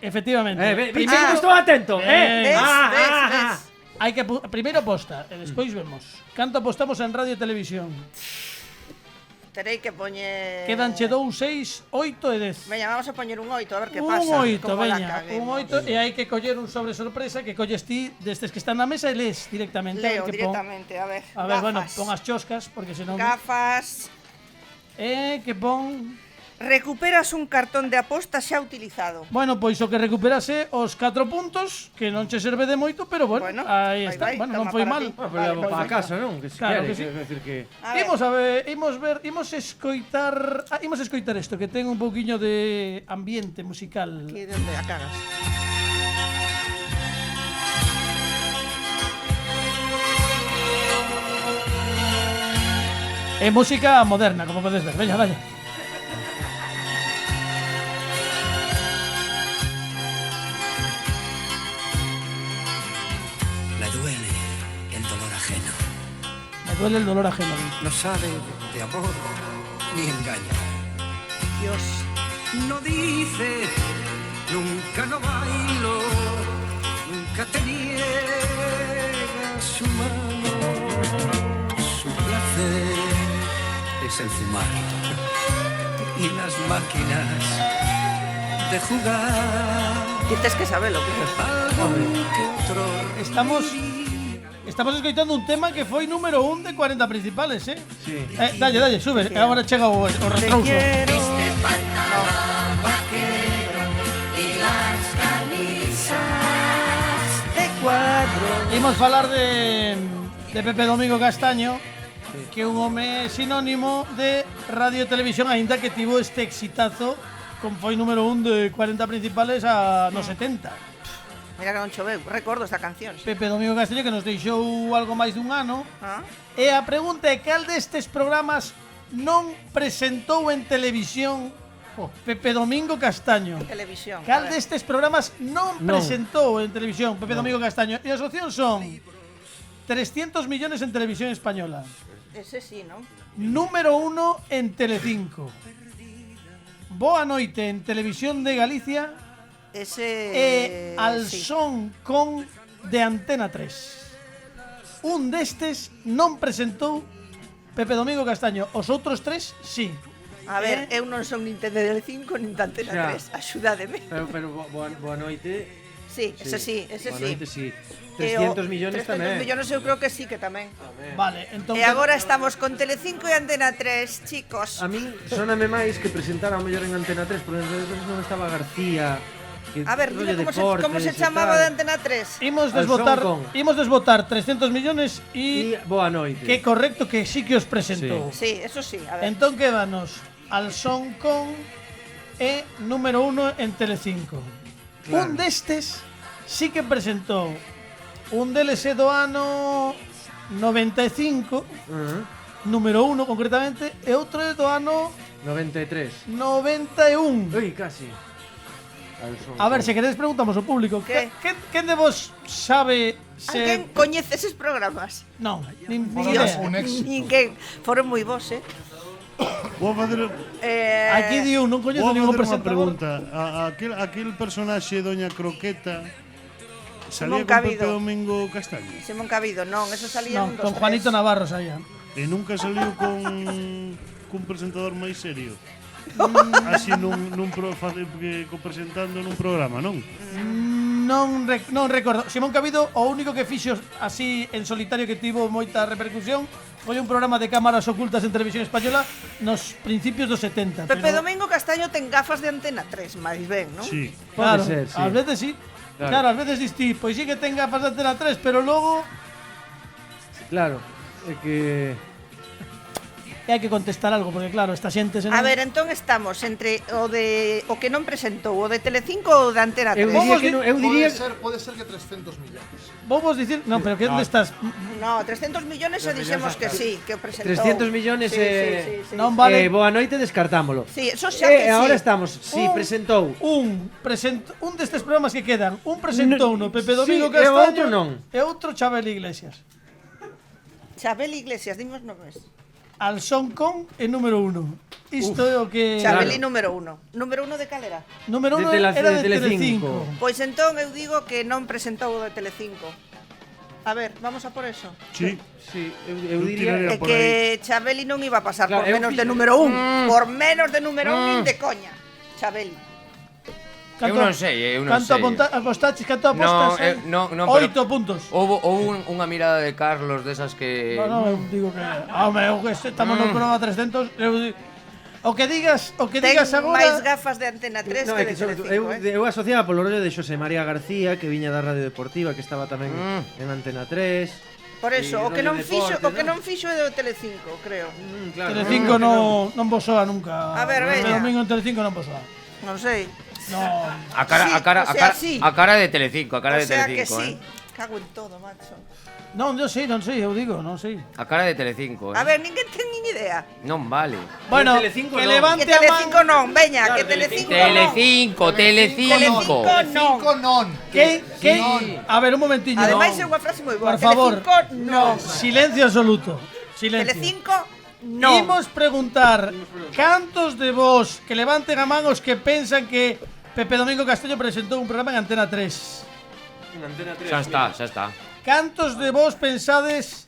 [SPEAKER 2] efectivamente.
[SPEAKER 8] Primeiro estou atento,
[SPEAKER 2] Eh,
[SPEAKER 6] Ves,
[SPEAKER 8] Ah,
[SPEAKER 6] ves,
[SPEAKER 8] ah,
[SPEAKER 6] ves.
[SPEAKER 8] ah.
[SPEAKER 2] Hai que primeiro aposta e despois vemos. Canto apostamos en radio e televisión?
[SPEAKER 6] Terei que poñer...
[SPEAKER 2] Quedanche 2, 6, 8 e 10.
[SPEAKER 6] Veña, vamos a poñer un 8, a ver que
[SPEAKER 2] Un
[SPEAKER 6] pasa.
[SPEAKER 2] 8,
[SPEAKER 6] como la
[SPEAKER 2] veña,
[SPEAKER 6] caguemos.
[SPEAKER 2] un 8 e hai que coller un sobre sorpresa que colles ti destes que están na mesa e lees directamente.
[SPEAKER 6] Leo
[SPEAKER 2] que pon.
[SPEAKER 6] directamente, a ver.
[SPEAKER 2] A ver, bueno,
[SPEAKER 6] Gafas.
[SPEAKER 2] pon as choscas porque senón
[SPEAKER 6] Gafas.
[SPEAKER 2] que pon.
[SPEAKER 6] Recuperas un cartón de aposta xa utilizado.
[SPEAKER 2] Bueno, pois o que recuperase os 4 puntos, que non che serve de moito, pero bueno,
[SPEAKER 6] Bueno,
[SPEAKER 2] aí
[SPEAKER 6] vai,
[SPEAKER 2] está.
[SPEAKER 6] vai,
[SPEAKER 2] Bueno, non
[SPEAKER 6] toma
[SPEAKER 2] foi
[SPEAKER 6] para
[SPEAKER 2] mal.
[SPEAKER 6] ti.
[SPEAKER 8] Pero levo
[SPEAKER 6] Vale,
[SPEAKER 8] para
[SPEAKER 6] pues
[SPEAKER 8] casa, non? Que se
[SPEAKER 2] Claro
[SPEAKER 8] quere,
[SPEAKER 2] que sí.
[SPEAKER 8] quero decir que...
[SPEAKER 6] A ver.
[SPEAKER 2] Imos a ver, imos escoitar isto que ten un pouquiño de ambiente musical.
[SPEAKER 6] Aquí donde a cagas.
[SPEAKER 2] É música moderna, como podes ver. Veña, vaya.
[SPEAKER 9] Me duele el dolor ajeno.
[SPEAKER 2] Me duele el dolor ajeno.
[SPEAKER 9] No sabe de amor ni engaño.
[SPEAKER 6] Dios.
[SPEAKER 9] No dice, nunca no bailo, nunca te niega su mano. Su placer es el fumar y las máquinas de jugar.
[SPEAKER 6] Tienes que saberlo.
[SPEAKER 9] Algo que otro
[SPEAKER 2] Estamos escoitando un tema que foi número 1 de 40 principales, eh?
[SPEAKER 8] Sí.
[SPEAKER 2] Dalle, sube. Agora chega o retrouso. Imos falar de Pepe Domingo Castaño, que é un home sinónimo de radio e televisión, aínda que tivo este exitazo con foi número 1 de 40 principales nos 70.
[SPEAKER 6] Mira que non choveu. Recordo esta canción.
[SPEAKER 2] Pepe Domingo Castaño que nos deixou algo máis dun ano.
[SPEAKER 6] Ah?
[SPEAKER 2] E a pregunta é cal destes programas non presentou en televisión Pepe Domingo Castaño?
[SPEAKER 6] Televisión. a
[SPEAKER 2] Cal
[SPEAKER 6] ver.
[SPEAKER 2] destes programas non presentou en televisión Pepe Domingo Castaño? E as opcións son 300 millones en televisión española,
[SPEAKER 6] Ese sí, non?
[SPEAKER 2] Número 1 en Telecinco. Boa noite en Televisión de Galicia
[SPEAKER 6] Ese...
[SPEAKER 2] Al
[SPEAKER 6] sí.
[SPEAKER 2] son con de Antena 3. Un destes non presentou Pepe Domingo Castaño. Os outros tres, sí.
[SPEAKER 6] A ver, eu non son nin de Telecinco nin de Antena
[SPEAKER 8] Xa.
[SPEAKER 6] 3. Axúdademe.
[SPEAKER 8] Pero boa noite.
[SPEAKER 6] Sí, ese sí, ese
[SPEAKER 8] Boa
[SPEAKER 6] sí.
[SPEAKER 8] noite, sí.
[SPEAKER 6] E o
[SPEAKER 8] 300 millones
[SPEAKER 6] 300
[SPEAKER 8] tamén.
[SPEAKER 6] millones eu creo que sí, que tamén.
[SPEAKER 2] Vale, entón
[SPEAKER 6] E agora estamos con Telecinco e Antena 3, chicos.
[SPEAKER 8] A min soname máis que presentara o mellor en Antena 3, porque en Antena 3 non estaba García. Que
[SPEAKER 6] A ver,
[SPEAKER 8] rollo
[SPEAKER 6] dime como se
[SPEAKER 8] deportes e
[SPEAKER 6] chamaba de
[SPEAKER 8] tal.
[SPEAKER 6] Antena 3.
[SPEAKER 2] Imos
[SPEAKER 8] Al
[SPEAKER 2] desbotar 300 millones
[SPEAKER 8] E
[SPEAKER 2] e
[SPEAKER 8] boa noite.
[SPEAKER 2] que correcto que sí que os presentou.
[SPEAKER 6] Sí, eso sí, a ver.
[SPEAKER 2] Entón quédanos al son con e número 1 en Telecinco.
[SPEAKER 8] Claro.
[SPEAKER 2] Un destes sí que presentou. Un deles é do ano 95, número 1 concretamente, e outro é do ano
[SPEAKER 8] 93.
[SPEAKER 2] 91.
[SPEAKER 8] Ui, casi.
[SPEAKER 2] A ver, se queredes preguntamos ao público.
[SPEAKER 6] Que?
[SPEAKER 2] Quen de vos sabe se...
[SPEAKER 6] Alguén coñece eses programas?
[SPEAKER 2] Non, nin
[SPEAKER 6] Dios,
[SPEAKER 2] idea.
[SPEAKER 4] un éxito.
[SPEAKER 6] ninguén. Foron moi bons,
[SPEAKER 7] Vou facer,
[SPEAKER 2] Aquí di un, non coñezo
[SPEAKER 7] vou
[SPEAKER 2] ningún
[SPEAKER 7] facer unha
[SPEAKER 2] presentador.
[SPEAKER 7] pregunta. Aquel personaxe Doña Croqueta salía
[SPEAKER 6] Simón
[SPEAKER 7] con Pepe
[SPEAKER 6] Cabido.
[SPEAKER 7] Domingo Castaño
[SPEAKER 6] Simón Cabido, non, eso salía
[SPEAKER 2] Non,
[SPEAKER 6] un dos
[SPEAKER 2] con Juanito
[SPEAKER 6] tres.
[SPEAKER 2] Navarro saía.
[SPEAKER 7] e nunca saliu cun presentador máis serio. Así presentando nun programa, non?
[SPEAKER 2] Non recordo. Simón Cabido, o único que fixo así en solitario que tivo moita repercusión foi un programa de cámaras ocultas en Televisión Española nos principios dos 70.
[SPEAKER 6] Pepe
[SPEAKER 2] pero,
[SPEAKER 6] Domingo Castaño ten gafas de Antena 3, máis ben, non?
[SPEAKER 7] Sí.
[SPEAKER 2] claro,
[SPEAKER 8] Pode ser, sí.
[SPEAKER 2] ás veces sí. Claro, ás veces distí, pois sí que ten gafas de Antena 3, pero logo
[SPEAKER 8] Claro, é que...
[SPEAKER 2] hai que contestar algo, porque claro, esta xente se non...
[SPEAKER 6] A ver, entón estamos entre o que non presentou, o de Telecinco ou o de Antena 3.
[SPEAKER 8] Eu diría
[SPEAKER 4] Pode ser que 300 millones.
[SPEAKER 2] Vou vos dicir, non, pero que onde estás?
[SPEAKER 6] No, 300 millones xa dixemos que sí, que o presentou.
[SPEAKER 8] 300 millones
[SPEAKER 6] sí, sí, sí, sí.
[SPEAKER 2] Non vale.
[SPEAKER 8] boa noite, descartámolo.
[SPEAKER 6] Sí, eso xa que sí.
[SPEAKER 8] Ahora estamos, sí, presentou.
[SPEAKER 2] Un destes programas que quedan, un presentou no Pepe Domingo
[SPEAKER 8] sí, e o
[SPEAKER 2] Castaño
[SPEAKER 8] outro non.
[SPEAKER 2] e outro Chabel Iglesias.
[SPEAKER 6] Chabel Iglesias, dimos nomes.
[SPEAKER 2] Al son con e número 1. Isto é o que...
[SPEAKER 6] Chabeli número 1. Número 1 de calera?
[SPEAKER 2] Número 1
[SPEAKER 8] De
[SPEAKER 2] era de
[SPEAKER 8] Telecinco.
[SPEAKER 2] Telecinco.
[SPEAKER 6] Pois entón eu digo que non presentou o de Telecinco. A ver, vamos a por eso.
[SPEAKER 7] Sí.
[SPEAKER 8] Sí, eu
[SPEAKER 7] Eu
[SPEAKER 8] diría...
[SPEAKER 7] tiraría
[SPEAKER 6] É
[SPEAKER 7] por
[SPEAKER 6] que Chabeli non iba a pasar
[SPEAKER 8] Claro,
[SPEAKER 6] por
[SPEAKER 8] eu
[SPEAKER 6] menos
[SPEAKER 8] fi-
[SPEAKER 6] de número 1. Por menos de número 1 nin de coña. Chabeli.
[SPEAKER 5] Eu non sei, eu non
[SPEAKER 2] Canto
[SPEAKER 5] sei.
[SPEAKER 2] apostaches, canto apostas?
[SPEAKER 5] Non,
[SPEAKER 2] 8
[SPEAKER 5] pero
[SPEAKER 2] puntos.
[SPEAKER 5] houve unha mirada de Carlos desas que...
[SPEAKER 2] No, eu digo que... Home, eu que estamos no programa 300, o que digas
[SPEAKER 6] Ten
[SPEAKER 2] agora...
[SPEAKER 6] máis gafas de Antena 3
[SPEAKER 8] No,
[SPEAKER 6] que
[SPEAKER 8] é
[SPEAKER 6] de
[SPEAKER 8] que
[SPEAKER 6] Telecinco,
[SPEAKER 8] eu asociaba polo rollo de Xosé María García, que viña da Radio Deportiva, que estaba tamén en Antena 3.
[SPEAKER 6] Por eso, o
[SPEAKER 8] Sí,
[SPEAKER 6] que non
[SPEAKER 8] rollo
[SPEAKER 6] fixo,
[SPEAKER 8] deporte,
[SPEAKER 6] o que
[SPEAKER 8] ¿no?
[SPEAKER 6] non fixo é do Telecinco, creo.
[SPEAKER 8] Claro.
[SPEAKER 2] Telecinco non vos soa nunca.
[SPEAKER 6] A ver,
[SPEAKER 2] Pepe
[SPEAKER 6] veña.
[SPEAKER 2] Domingo en Telecinco non vos soa.
[SPEAKER 6] Non sei.
[SPEAKER 2] No.
[SPEAKER 5] A cara,
[SPEAKER 6] Sí,
[SPEAKER 5] a cara,
[SPEAKER 6] o sea, sí.
[SPEAKER 5] a cara de Telecinco, a cara
[SPEAKER 6] O
[SPEAKER 5] de
[SPEAKER 6] sea
[SPEAKER 5] Telecinco,
[SPEAKER 6] que sí. Cago en todo, macho.
[SPEAKER 2] Non, eu sei, eu digo, non sei.
[SPEAKER 5] A cara de Telecinco,
[SPEAKER 6] A ver, ninguén ten nin idea.
[SPEAKER 5] Non vale.
[SPEAKER 2] Bueno,
[SPEAKER 8] Telecinco
[SPEAKER 2] que
[SPEAKER 8] non.
[SPEAKER 2] levante
[SPEAKER 6] Que
[SPEAKER 2] a man.
[SPEAKER 6] Telecinco non, veña, que Telecinco non.
[SPEAKER 5] Telecinco.
[SPEAKER 6] Telecinco non.
[SPEAKER 4] non.
[SPEAKER 2] Que
[SPEAKER 4] Non.
[SPEAKER 2] A ver, un momentiño.
[SPEAKER 6] Ademais é unha frase moi boa.
[SPEAKER 2] Por favor.
[SPEAKER 6] Telecinco non.
[SPEAKER 2] Silencio absoluto. Silencio.
[SPEAKER 6] Telecinco non.
[SPEAKER 2] Imos preguntar cantos de vos que levanten a man os que pensan que Pepe Domingo Castaño presentou un programa en Antena 3.
[SPEAKER 5] Xa está.
[SPEAKER 2] Cantos de vos pensades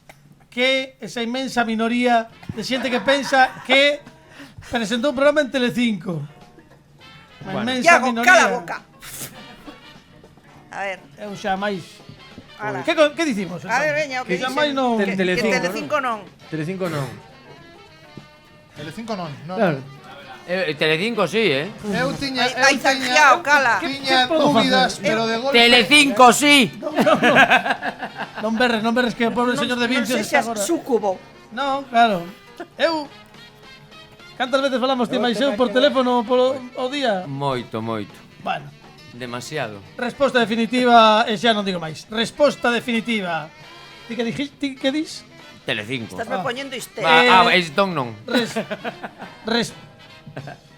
[SPEAKER 2] que esa inmensa minoría de xente que pensa que presentou un programa en Telecinco? Unha inmensa
[SPEAKER 6] Iago,
[SPEAKER 2] minoría.
[SPEAKER 6] cala a boca. A ver,
[SPEAKER 2] Eu xa máis.
[SPEAKER 6] ala.
[SPEAKER 2] Que dicimos?
[SPEAKER 6] A ver, veña, o que
[SPEAKER 2] xa
[SPEAKER 6] dixen.
[SPEAKER 2] máis non.
[SPEAKER 6] Que
[SPEAKER 8] Telecinco,
[SPEAKER 6] Telecinco non.
[SPEAKER 8] Telecinco non.
[SPEAKER 4] Telecinco non. Non.
[SPEAKER 8] Claro.
[SPEAKER 5] Telecinco sí,
[SPEAKER 4] Eu tiña,
[SPEAKER 6] Ai, zanjeao, cala.
[SPEAKER 4] tiña
[SPEAKER 2] podo
[SPEAKER 4] dúbidas,
[SPEAKER 2] facer?
[SPEAKER 4] pero de golpe.
[SPEAKER 5] Telecinco sí.
[SPEAKER 2] Non berres que o pobre señor de
[SPEAKER 6] Non
[SPEAKER 2] Vinci
[SPEAKER 6] sei
[SPEAKER 2] está
[SPEAKER 6] se
[SPEAKER 2] agora.
[SPEAKER 6] sucubo.
[SPEAKER 2] Non, claro. Eu cantas veces falamos ti máis eu por teléfono polo o día?
[SPEAKER 5] Moito.
[SPEAKER 2] Bueno,
[SPEAKER 5] Demasiado.
[SPEAKER 2] resposta definitiva, e xa non digo máis. Resposta definitiva. Ti que dis?
[SPEAKER 5] Telecinco.
[SPEAKER 6] Estás me poñendo histérico.
[SPEAKER 5] Entón non.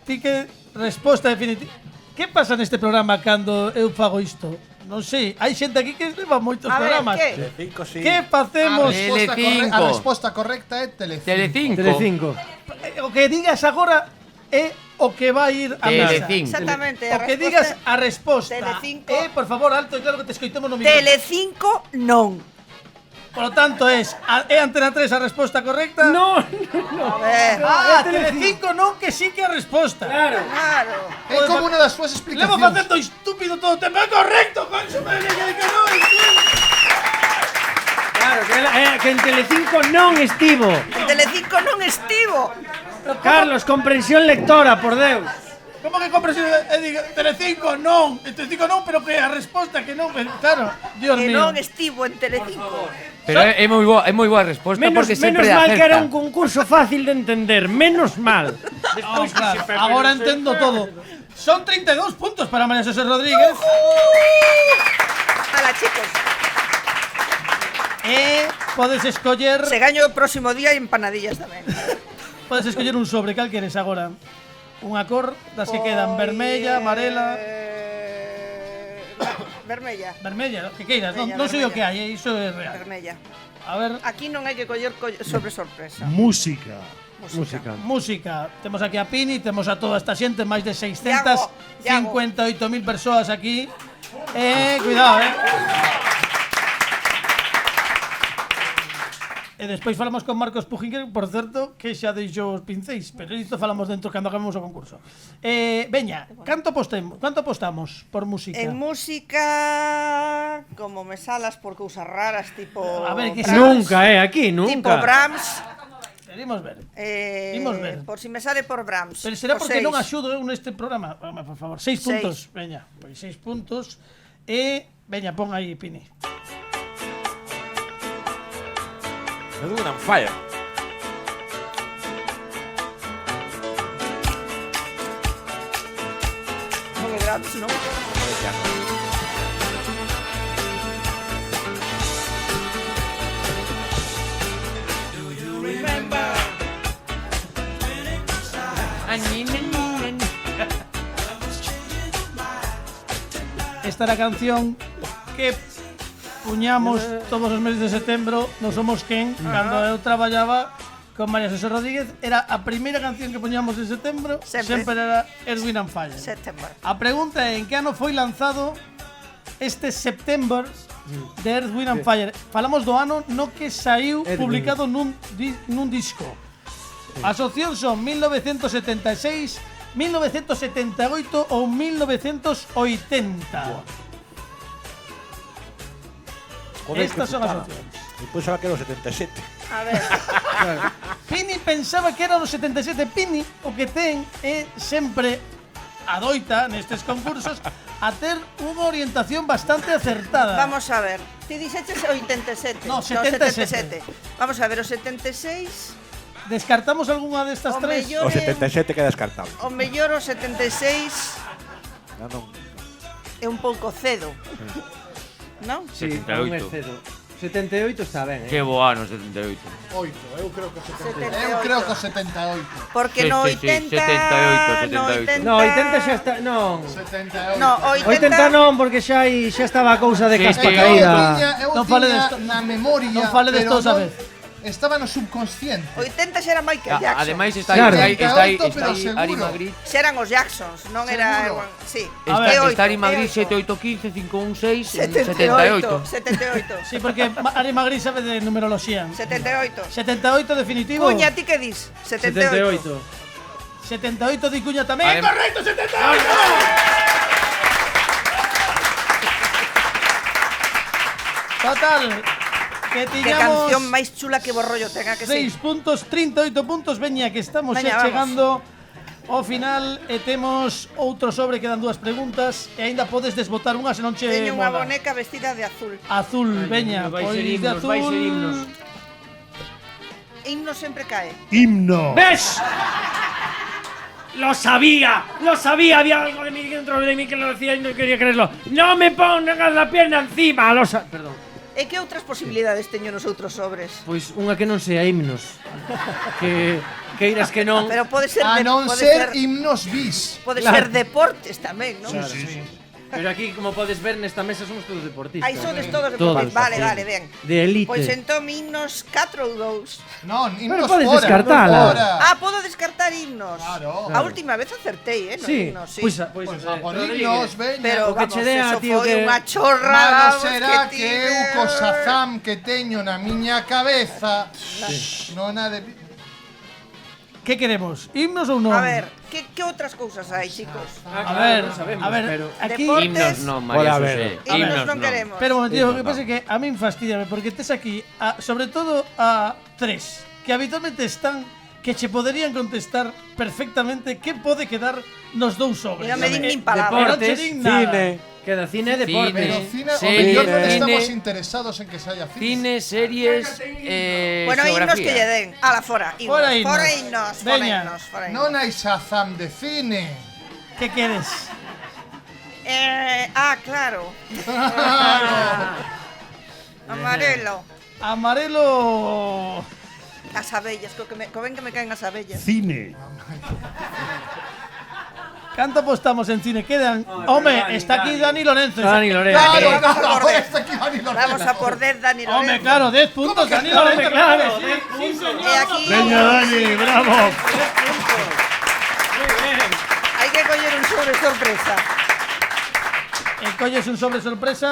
[SPEAKER 2] Ti que resposta definitiva. Que pasa neste programa cando eu fago isto? Non sei, hai xente aquí que leva moitos
[SPEAKER 6] A ver,
[SPEAKER 2] programas.
[SPEAKER 6] que?
[SPEAKER 3] Telecinco, sí.
[SPEAKER 2] Que facemos?
[SPEAKER 5] Telecinco.
[SPEAKER 4] A resposta correcta é Telecinco.
[SPEAKER 5] Telecinco.
[SPEAKER 2] O que digas agora é o que vai ir a mesa.
[SPEAKER 5] Telecinco.
[SPEAKER 6] Exactamente.
[SPEAKER 2] O que digas a resposta
[SPEAKER 6] Telecinco.
[SPEAKER 2] por favor, alto e claro que te escoitemos no micro.
[SPEAKER 6] Telecinco non.
[SPEAKER 2] Por lo tanto, é Antena 3 a resposta correcta?
[SPEAKER 8] No,
[SPEAKER 6] A ver.
[SPEAKER 2] Telecinco non, que sí que a resposta.
[SPEAKER 8] claro.
[SPEAKER 6] Claro.
[SPEAKER 4] É como unha das súas
[SPEAKER 2] Levo
[SPEAKER 4] explicacións.
[SPEAKER 2] facendo estúpido todo o tempo. É correcto, concho, que non.
[SPEAKER 8] Claro, que en Telecinco non estivo.
[SPEAKER 6] En Telecinco non estivo.
[SPEAKER 8] Carlos, comprensión lectora, por Deus.
[SPEAKER 2] Como que compres diga Telecinco non, Telecinco non, pero que a resposta que non, claro, Dios
[SPEAKER 6] Que
[SPEAKER 2] mío.
[SPEAKER 6] non estivo en Telecinco.
[SPEAKER 5] Pero é moi boa resposta porque sempre
[SPEAKER 8] mal que era
[SPEAKER 5] acerta.
[SPEAKER 8] un concurso fácil de entender, menos mal.
[SPEAKER 2] Oh, claro, agora entendo todo. Son 32 puntos para María José Rodríguez.
[SPEAKER 6] Hala, chicos.
[SPEAKER 2] Podes escoller
[SPEAKER 6] Se gaño o próximo día empanadillas tamén.
[SPEAKER 2] Podes escoller un sobre, cal queres agora? Unha cor das que quedan vermella, amarela,
[SPEAKER 6] Vermella.
[SPEAKER 2] vermella, que queiras, non,
[SPEAKER 6] Vermella,
[SPEAKER 2] non sei o que
[SPEAKER 6] vermella.
[SPEAKER 2] hai, iso é real.
[SPEAKER 6] Vermella.
[SPEAKER 2] A ver,
[SPEAKER 6] Aquí non hai que coller sobre sorpresa.
[SPEAKER 7] Música.
[SPEAKER 2] música. Temos aquí a Pini, temos a toda esta xente, máis de 658.000 persoas aquí. Cuidado, E despois falamos con Marcos Pujinger, por certo, que xa deixou os pincéis, pero isto falamos dentro cando acabemos o concurso. Veña, canto apostamos por música?
[SPEAKER 6] En música, como me salas por cousas raras, tipo...
[SPEAKER 2] A ver, que
[SPEAKER 8] Nunca, aquí,
[SPEAKER 6] Tipo
[SPEAKER 8] nunca.
[SPEAKER 6] Brahms.
[SPEAKER 2] Imos ver.
[SPEAKER 6] Por si me sale por Brahms.
[SPEAKER 2] Pero será
[SPEAKER 6] Por
[SPEAKER 2] porque non
[SPEAKER 6] seis.
[SPEAKER 2] axudo eu neste programa. Vamos, por favor, 6 puntos. Veña, pois 6 puntos. Veña, pon aí, Pini.
[SPEAKER 3] Earth, Wind and Fire.
[SPEAKER 6] Non é Brahms, non?
[SPEAKER 2] Esta era a canción que puñamos todos os meses de setembro no Somos Quen, cando eu traballaba con María José Rodríguez. Era a primeira canción que puñamos en setembro, sempre era Earth, Wind and Fire.
[SPEAKER 6] September.
[SPEAKER 2] A pregunta é en que ano foi lanzado este September de Earth, Wind and Fire. Falamos do ano no que saiu publicado nun disco. As opcións son 1976, 1978 ou 1980. Estas son as opcións.
[SPEAKER 3] Despois ahora que era o 77.
[SPEAKER 6] A ver,
[SPEAKER 2] Pini pensaba que era o 77. Pini o que ten é sempre adoita nestes concursos a ter unha orientación bastante acertada.
[SPEAKER 6] vamos a ver. Ti dixeches 87.
[SPEAKER 2] No, 77.
[SPEAKER 6] 77. Vamos a ver, o 76...
[SPEAKER 2] Descartamos algunha destas
[SPEAKER 6] O
[SPEAKER 2] tres?
[SPEAKER 6] mellor
[SPEAKER 3] O 77 queda descartado.
[SPEAKER 6] O mellor o 76
[SPEAKER 3] Non.
[SPEAKER 6] é un pouco cedo. Non?
[SPEAKER 8] Sí,
[SPEAKER 5] 78.
[SPEAKER 8] un excedo. 78 está ben,
[SPEAKER 5] Que bo ano 78.
[SPEAKER 4] 8, eu creo que o 78.
[SPEAKER 6] 78.
[SPEAKER 4] Eu creo que o 78.
[SPEAKER 6] Porque
[SPEAKER 5] Sí,
[SPEAKER 6] no
[SPEAKER 5] sí,
[SPEAKER 6] 80...
[SPEAKER 5] sí, 78,
[SPEAKER 6] No
[SPEAKER 5] 78.
[SPEAKER 6] 80...
[SPEAKER 8] No, 80 xa está, non.
[SPEAKER 4] 78.
[SPEAKER 6] No,
[SPEAKER 8] 80 non, porque xa estaba a cousa de
[SPEAKER 5] Sí,
[SPEAKER 8] caspa
[SPEAKER 5] sí.
[SPEAKER 8] caída.
[SPEAKER 4] Eu
[SPEAKER 2] Non fale
[SPEAKER 4] tiña
[SPEAKER 2] desto.
[SPEAKER 4] na memoria,
[SPEAKER 2] Non fale desto
[SPEAKER 4] pero
[SPEAKER 2] outra
[SPEAKER 4] non-
[SPEAKER 2] vez.
[SPEAKER 4] Estaba no subconsciente.
[SPEAKER 6] 80 xa era Michael Jackson.
[SPEAKER 5] Ademais está
[SPEAKER 8] Claro.
[SPEAKER 5] aí
[SPEAKER 4] pero
[SPEAKER 5] Ari
[SPEAKER 4] seguro.
[SPEAKER 5] Magritte.
[SPEAKER 6] Xa eran os Jacksons, non era...
[SPEAKER 4] Seguro.
[SPEAKER 6] Sí.
[SPEAKER 5] Está Ari Magritte 7815 516 78.
[SPEAKER 6] 78.
[SPEAKER 2] Sí, porque Ari Magri sabe de numeroloxía.
[SPEAKER 6] 78.
[SPEAKER 2] 78 definitivo.
[SPEAKER 6] Cuña, ti que dis? 78.
[SPEAKER 8] 78.
[SPEAKER 2] 78 di Cuña tamén.
[SPEAKER 5] Adem-
[SPEAKER 2] Correcto, 78. Total, que
[SPEAKER 6] Que
[SPEAKER 2] tiñamos
[SPEAKER 6] canción máis chula que borrollo tenga que
[SPEAKER 2] 6
[SPEAKER 6] ser.
[SPEAKER 2] puntos, 38 puntos. Veña, que estamos
[SPEAKER 6] Veña,
[SPEAKER 2] xa
[SPEAKER 6] vamos.
[SPEAKER 2] chegando ao final e temos outro sobre, quedan dúas preguntas e aínda podes desbotar unha se non che
[SPEAKER 6] Teño unha
[SPEAKER 2] mola.
[SPEAKER 6] boneca vestida de azul.
[SPEAKER 2] Azul, veña,
[SPEAKER 8] vai
[SPEAKER 2] pois
[SPEAKER 8] ser
[SPEAKER 2] de
[SPEAKER 8] himnos,
[SPEAKER 2] azul.
[SPEAKER 8] vai ser himnos.
[SPEAKER 6] Himno sempre cae.
[SPEAKER 7] Himno.
[SPEAKER 8] ¿Ves? Lo sabía, había algo de mí dentro de mí que lo decía y no quería creerlo. No me pongas la pierna encima, perdón.
[SPEAKER 6] E que outras posibilidades teño nos outros sobres?
[SPEAKER 8] Pois unha que non sea himnos. que irás que non.
[SPEAKER 6] Pero pode ser
[SPEAKER 4] A non
[SPEAKER 6] pode
[SPEAKER 4] ser himnos bis.
[SPEAKER 6] pode
[SPEAKER 8] Claro.
[SPEAKER 6] ser deportes tamén, non?
[SPEAKER 7] Sí.
[SPEAKER 8] Pero aquí, como podes ver, nesta mesa somos todos deportistas.
[SPEAKER 6] Aí sodes todos
[SPEAKER 8] Todos,
[SPEAKER 6] deportistas. Vale,
[SPEAKER 8] sí.
[SPEAKER 6] vale, ben.
[SPEAKER 8] De elite.
[SPEAKER 6] Pois entón himnos 4 ou 2.
[SPEAKER 4] Non, himnos
[SPEAKER 8] podes
[SPEAKER 4] fora.
[SPEAKER 8] descartala.
[SPEAKER 4] Fora.
[SPEAKER 6] Ah, podo descartar himnos.
[SPEAKER 4] Claro.
[SPEAKER 6] A última vez acertei, no
[SPEAKER 8] Sí,
[SPEAKER 6] himnos, sí.
[SPEAKER 8] pois
[SPEAKER 4] Pois a por himnos, veña.
[SPEAKER 6] Pero
[SPEAKER 8] o que
[SPEAKER 6] vamos,
[SPEAKER 8] che dea,
[SPEAKER 6] eso
[SPEAKER 8] tío,
[SPEAKER 6] foi
[SPEAKER 8] que-
[SPEAKER 6] unha chorra,
[SPEAKER 4] Malo
[SPEAKER 6] vamos,
[SPEAKER 4] será que eu
[SPEAKER 6] tive.
[SPEAKER 4] co Shazam que teño na miña cabeza non ha de...
[SPEAKER 2] Que queremos? Himnos ou non?
[SPEAKER 6] A ver, que outras cousas hai, chicos?
[SPEAKER 2] A ver,
[SPEAKER 8] sabemos,
[SPEAKER 2] a ver,
[SPEAKER 8] pero-
[SPEAKER 2] aquí...
[SPEAKER 6] Deportes.
[SPEAKER 5] Himnos non,
[SPEAKER 3] Hola,
[SPEAKER 5] María
[SPEAKER 3] a ver.
[SPEAKER 5] José.
[SPEAKER 6] Himnos non queremos.
[SPEAKER 2] Pero un momentito,
[SPEAKER 5] Sí,
[SPEAKER 2] o que
[SPEAKER 5] no,
[SPEAKER 2] pasa é que a min fastidiame porque tes aquí, sobre todo a tres, que habitualmente están que che poderían contestar perfectamente que pode quedar nos dous sobres.
[SPEAKER 6] E non me din nin palabra.
[SPEAKER 2] non che din nada.
[SPEAKER 8] Queda cine e deporte.
[SPEAKER 4] Pero cine, o
[SPEAKER 5] Serie,
[SPEAKER 4] mellor non
[SPEAKER 5] cine.
[SPEAKER 4] estamos interesados en que se haya
[SPEAKER 5] Cine, series,
[SPEAKER 6] Bueno, himnos que lle
[SPEAKER 5] geografía.
[SPEAKER 6] den. Ala, fora, himnos.
[SPEAKER 2] Fora himnos.
[SPEAKER 6] Fora himnos, fora
[SPEAKER 2] Veña.
[SPEAKER 6] himnos, fora himnos.
[SPEAKER 4] Non hai Shazam de cine.
[SPEAKER 2] Que queres?
[SPEAKER 6] Claro. Amarelo.
[SPEAKER 2] Amarelo...
[SPEAKER 6] As abellas, co ven que me caen as abellas.
[SPEAKER 7] Cine.
[SPEAKER 2] Canto apostamos en cine? Quedan... Home, está aquí Dani Lorenzo.
[SPEAKER 8] Dani Lorenzo.
[SPEAKER 4] Claro,
[SPEAKER 6] Vamos
[SPEAKER 4] claro,
[SPEAKER 6] por
[SPEAKER 4] este aquí Dani Lorenzo.
[SPEAKER 6] Vamos a por 10, Dani Lorenzo.
[SPEAKER 2] Home, claro, 10 puntos, Dani Lorenzo.
[SPEAKER 8] claro,
[SPEAKER 2] Sí, señor.
[SPEAKER 6] E aquí
[SPEAKER 7] Veña, Dani, bravo.
[SPEAKER 6] hai que coller un sobre sorpresa.
[SPEAKER 2] Colles un sobre sorpresa,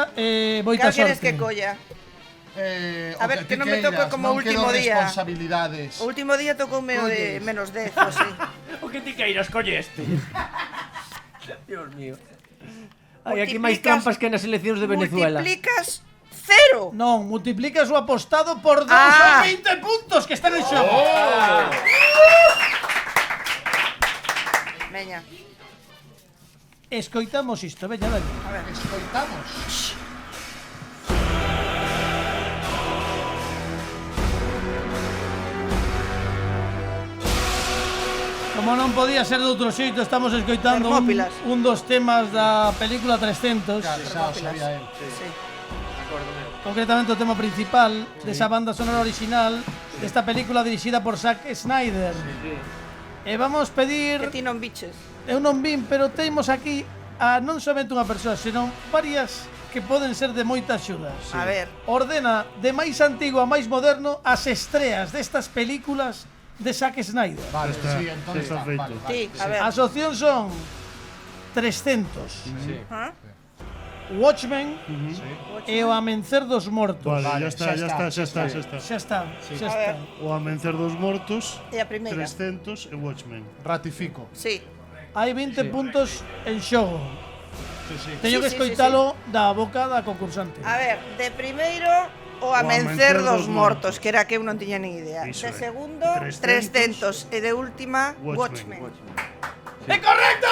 [SPEAKER 2] moita
[SPEAKER 6] Cal queres
[SPEAKER 2] sorte.
[SPEAKER 6] que colla?
[SPEAKER 4] A
[SPEAKER 6] A ver, que non me toque como
[SPEAKER 4] non
[SPEAKER 6] último
[SPEAKER 4] quedo
[SPEAKER 6] día.
[SPEAKER 4] responsabilidades.
[SPEAKER 6] O último día tocou o de menos 10, o sí.
[SPEAKER 8] O que ti queiras, colle este. Dios mío. Hai aquí máis trampas que nas eleccións de Venezuela.
[SPEAKER 6] Multiplicas 0.
[SPEAKER 2] Non, multiplicas o apostado por 2
[SPEAKER 6] Ah.
[SPEAKER 2] son 20 puntos que están en xogo.
[SPEAKER 6] Veña,
[SPEAKER 2] Escoitamos isto, veña, Dani.
[SPEAKER 6] a ver.
[SPEAKER 4] Escoitamos.
[SPEAKER 2] Como non podía ser de outro xeito, estamos escoitando
[SPEAKER 6] Termópilas.
[SPEAKER 2] un dos temas da película 300.
[SPEAKER 4] Xa o sabía él.
[SPEAKER 6] Sí.
[SPEAKER 2] Concretamente o tema principal desa banda sonora original desta película dirixida por Zack Snyder. E vamos
[SPEAKER 6] Que
[SPEAKER 2] pedir...
[SPEAKER 6] ti non biches.
[SPEAKER 2] Eu non vin, pero temos aquí a non somente unha persoa, senón varias que poden ser de moita axuda.
[SPEAKER 6] A ver.
[SPEAKER 2] Ordena de máis antigo a máis moderno as estreas destas películas de Zack Snyder.
[SPEAKER 4] Vale,
[SPEAKER 7] Está-
[SPEAKER 4] sí, entonces
[SPEAKER 7] está feito.
[SPEAKER 4] vale.
[SPEAKER 6] Ti, a ver.
[SPEAKER 2] As opcións son 300,
[SPEAKER 6] Ah,
[SPEAKER 2] Watchmen e O Amencer dos Mortos.
[SPEAKER 7] Vale, ya está,
[SPEAKER 4] xa
[SPEAKER 7] ya está,
[SPEAKER 4] está,
[SPEAKER 7] xa está, xa está.
[SPEAKER 2] Xa está, xa
[SPEAKER 6] A
[SPEAKER 2] está.
[SPEAKER 6] ver.
[SPEAKER 7] O Amencer dos Mortos,
[SPEAKER 6] E a primeira.
[SPEAKER 7] 300 e Watchmen.
[SPEAKER 4] Ratifico.
[SPEAKER 6] Sí.
[SPEAKER 2] Hai 20 puntos en xogo. Teño
[SPEAKER 6] Sí,
[SPEAKER 2] que
[SPEAKER 6] sí,
[SPEAKER 2] escoitalo da boca da concursante.
[SPEAKER 6] A ver, de primeiro o Amencer dos Mortos, que era que eu non tiña ni idea.
[SPEAKER 7] Iso
[SPEAKER 6] De
[SPEAKER 7] é.
[SPEAKER 6] segundo,
[SPEAKER 7] 300.
[SPEAKER 6] 300 e de última,
[SPEAKER 7] Watchmen.
[SPEAKER 6] Watchmen.
[SPEAKER 2] ¡Es correcto!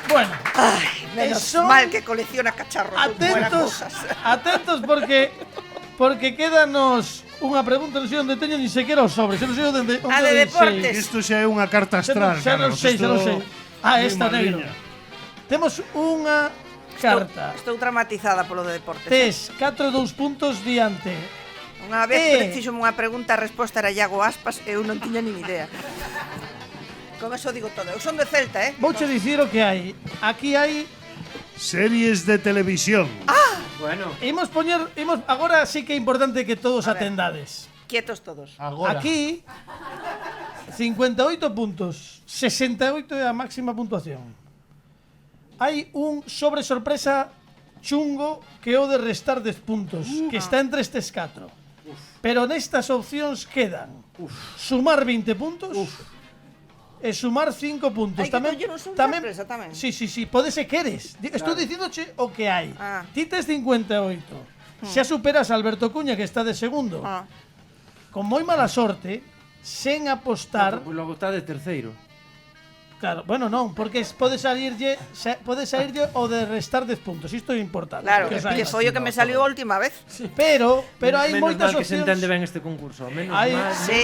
[SPEAKER 2] Bueno,
[SPEAKER 6] Menos
[SPEAKER 2] Eso-
[SPEAKER 6] mal que colecciona cacharros. buenas
[SPEAKER 2] atentos,
[SPEAKER 6] cosas.
[SPEAKER 2] atentos porque quédanos unha pregunta, non sei onde teño ni sequera os sobres, non sei onde
[SPEAKER 6] A de
[SPEAKER 2] deixei.
[SPEAKER 6] deportes.
[SPEAKER 7] Isto xa é unha carta astral,
[SPEAKER 2] Xa non
[SPEAKER 7] Carlos.
[SPEAKER 2] sei, xa non sei. Ah,
[SPEAKER 7] Moi
[SPEAKER 2] esta negro.
[SPEAKER 7] maldiña.
[SPEAKER 2] Temos unha carta.
[SPEAKER 6] Estou traumatizada polo de deportes.
[SPEAKER 2] Tes 4-2 puntos diante.
[SPEAKER 6] Unha vez fixome unha pregunta, a resposta era Iago Aspas e eu non tiña nin idea. Con eso digo todo. Eu son de Celta,
[SPEAKER 2] Vouche dicir o que hai. Aquí hai
[SPEAKER 7] Series de televisión.
[SPEAKER 8] Bueno,
[SPEAKER 2] agora sí que é importante que todos atendades.
[SPEAKER 6] Quietos todos.
[SPEAKER 4] Agora.
[SPEAKER 2] Aquí 58 puntos, 68 é a máxima puntuación. Hai un sobre sorpresa chungo que é o de restar 10 puntos, que está entre estes 4. Pero nestas opcións quedan sumar 20 puntos e sumar 5 puntos.
[SPEAKER 6] Hai que coller un sobre sorpresa tamén.
[SPEAKER 2] Sí, pode ser que eres. Estou diciéndoche o que hai.
[SPEAKER 6] Ah.
[SPEAKER 2] Ti tes 58. Xa superas a Alberto Cuña, que está de segundo.
[SPEAKER 6] Ah.
[SPEAKER 2] Con moi mala sorte, sen apostar.
[SPEAKER 8] pois logo está de terceiro.
[SPEAKER 2] Claro, bueno, non, porque pode salirlle o de restar 10 puntos. Isto é importante.
[SPEAKER 6] Claro,
[SPEAKER 2] que o
[SPEAKER 6] que
[SPEAKER 2] saibas.
[SPEAKER 6] foi o que me saliu a última vez.
[SPEAKER 2] Pero hai
[SPEAKER 8] Menos
[SPEAKER 2] moitas
[SPEAKER 8] mal que se
[SPEAKER 2] opcións.
[SPEAKER 8] entende ben este concurso. Menos
[SPEAKER 2] Hai-
[SPEAKER 8] mal.
[SPEAKER 6] Sí.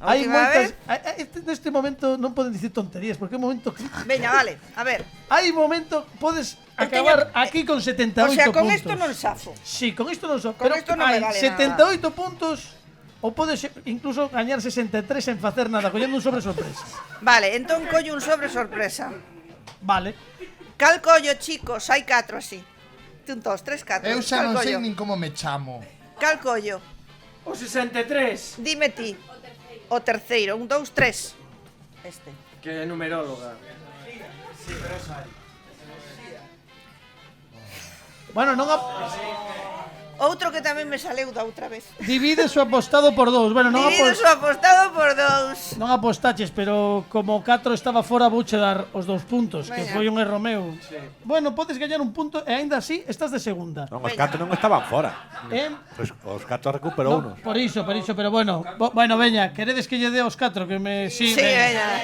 [SPEAKER 6] A
[SPEAKER 2] Hai
[SPEAKER 6] última
[SPEAKER 2] moitas,
[SPEAKER 6] vez.
[SPEAKER 2] neste momento non poden dicir tonterías, porque é un momento
[SPEAKER 6] Veña, vale, a ver.
[SPEAKER 2] hai momento podes
[SPEAKER 6] Eu
[SPEAKER 2] acabar
[SPEAKER 6] teño-
[SPEAKER 2] aquí con 78
[SPEAKER 6] O sea, con
[SPEAKER 2] puntos.
[SPEAKER 6] isto non safo.
[SPEAKER 2] Sí, con isto non so,
[SPEAKER 6] Con
[SPEAKER 2] pero
[SPEAKER 6] isto non me
[SPEAKER 2] hai
[SPEAKER 6] vale
[SPEAKER 2] 78 puntos ou podes incluso gañar 63 en facer nada, collendo un sobre sorpresa.
[SPEAKER 6] Vale, entón collo un sobre sorpresa.
[SPEAKER 2] Vale.
[SPEAKER 6] Cal collo, chicos? Hai 4 así. 1, 2, 3, 4.
[SPEAKER 4] Eu xa
[SPEAKER 6] Cal
[SPEAKER 4] non sei
[SPEAKER 6] collo?
[SPEAKER 4] nin como me chamo.
[SPEAKER 6] Cal collo?
[SPEAKER 8] O 63.
[SPEAKER 6] Dime ti. O terceiro. 1, 2, 3. Este.
[SPEAKER 8] Que é numeróloga.
[SPEAKER 2] Bueno, non
[SPEAKER 6] Outro que tamén me saleu da outra vez.
[SPEAKER 2] divides o apostado por 2. Bueno, non
[SPEAKER 6] Divides o apostado por 2.
[SPEAKER 2] non apostaches, pero como 4 estaba fora, vouche dar os 2 puntos, que
[SPEAKER 6] Veña.
[SPEAKER 2] foi un erro meu. Bueno, podes gañar un punto e aínda así estás de segunda.
[SPEAKER 3] Non, os 4 non estaban fora. Os 4 recuperou unos.
[SPEAKER 2] Por iso, pero bueno. Bueno, veña, queredes que lle dé os 4 que me
[SPEAKER 6] Sí, veña.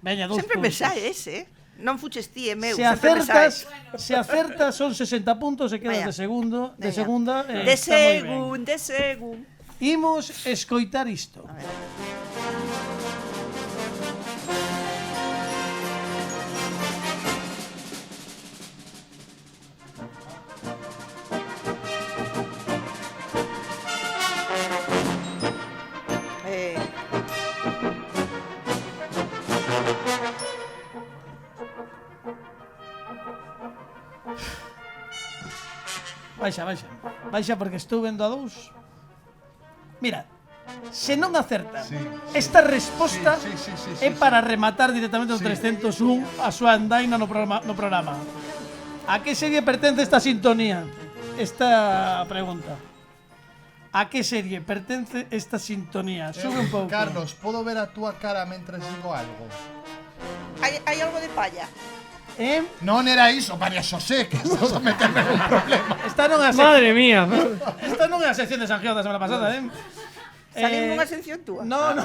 [SPEAKER 2] Veña, 2
[SPEAKER 6] Sempre me
[SPEAKER 2] puntos.
[SPEAKER 6] sai ese, Non fuches ti, é meu.
[SPEAKER 2] Se acertas son 60 puntos e quedas
[SPEAKER 6] Veña.
[SPEAKER 2] de segundo, de
[SPEAKER 6] Veña.
[SPEAKER 2] segunda,
[SPEAKER 6] De
[SPEAKER 2] está moi ben.
[SPEAKER 6] de segun.
[SPEAKER 2] Imos escoitar isto.
[SPEAKER 6] A ver.
[SPEAKER 2] Baixa porque estou vendo a 2. Mira, se non acertan
[SPEAKER 4] Sí,
[SPEAKER 2] esta resposta
[SPEAKER 4] sí,
[SPEAKER 2] é para rematar directamente o 301 a súa andaina no programa. A que serie pertence esta sintonía? Esta pregunta. A que serie pertence esta sintonía? Sube un pouco.
[SPEAKER 4] Carlos, podo ver a túa cara mentres digo algo?
[SPEAKER 6] Hai algo de palla.
[SPEAKER 4] Non era iso, María Xosé, que estás a meterme en un problema.
[SPEAKER 2] Esta non é a
[SPEAKER 8] Madre mía.
[SPEAKER 2] Esta non é a sección de San Geo da semana pasada,
[SPEAKER 6] Salí nunha sección túa.
[SPEAKER 2] No.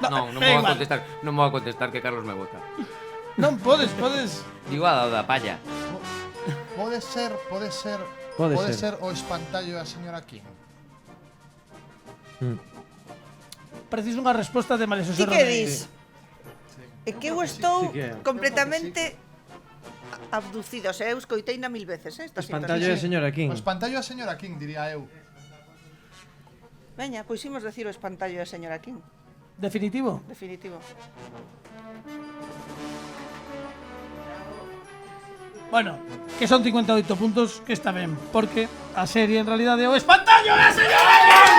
[SPEAKER 5] Non me vou a contestar. Non me vou a contestar que Carlos me vota.
[SPEAKER 2] Non podes.
[SPEAKER 5] Digo a da palla.
[SPEAKER 4] Pode ser o espantallo da señora King.
[SPEAKER 2] Preciso unha resposta de María Xosé
[SPEAKER 6] Ti que
[SPEAKER 2] Rodríguez.
[SPEAKER 6] dis? É que eu estou
[SPEAKER 8] Sí que é.
[SPEAKER 6] completamente abducida, o sea, eu escoiteina 1000 veces, esta
[SPEAKER 8] Espantallo
[SPEAKER 6] sintonía.
[SPEAKER 8] da señora King.
[SPEAKER 4] O espantallo da señora King, diría eu.
[SPEAKER 6] Veña, pois imos decir o espantallo da señora King,
[SPEAKER 2] Definitivo.
[SPEAKER 6] definitivo.
[SPEAKER 2] Bueno, que son 58 puntos, que está ben, porque a serie en realidade é o espantallo da señora King.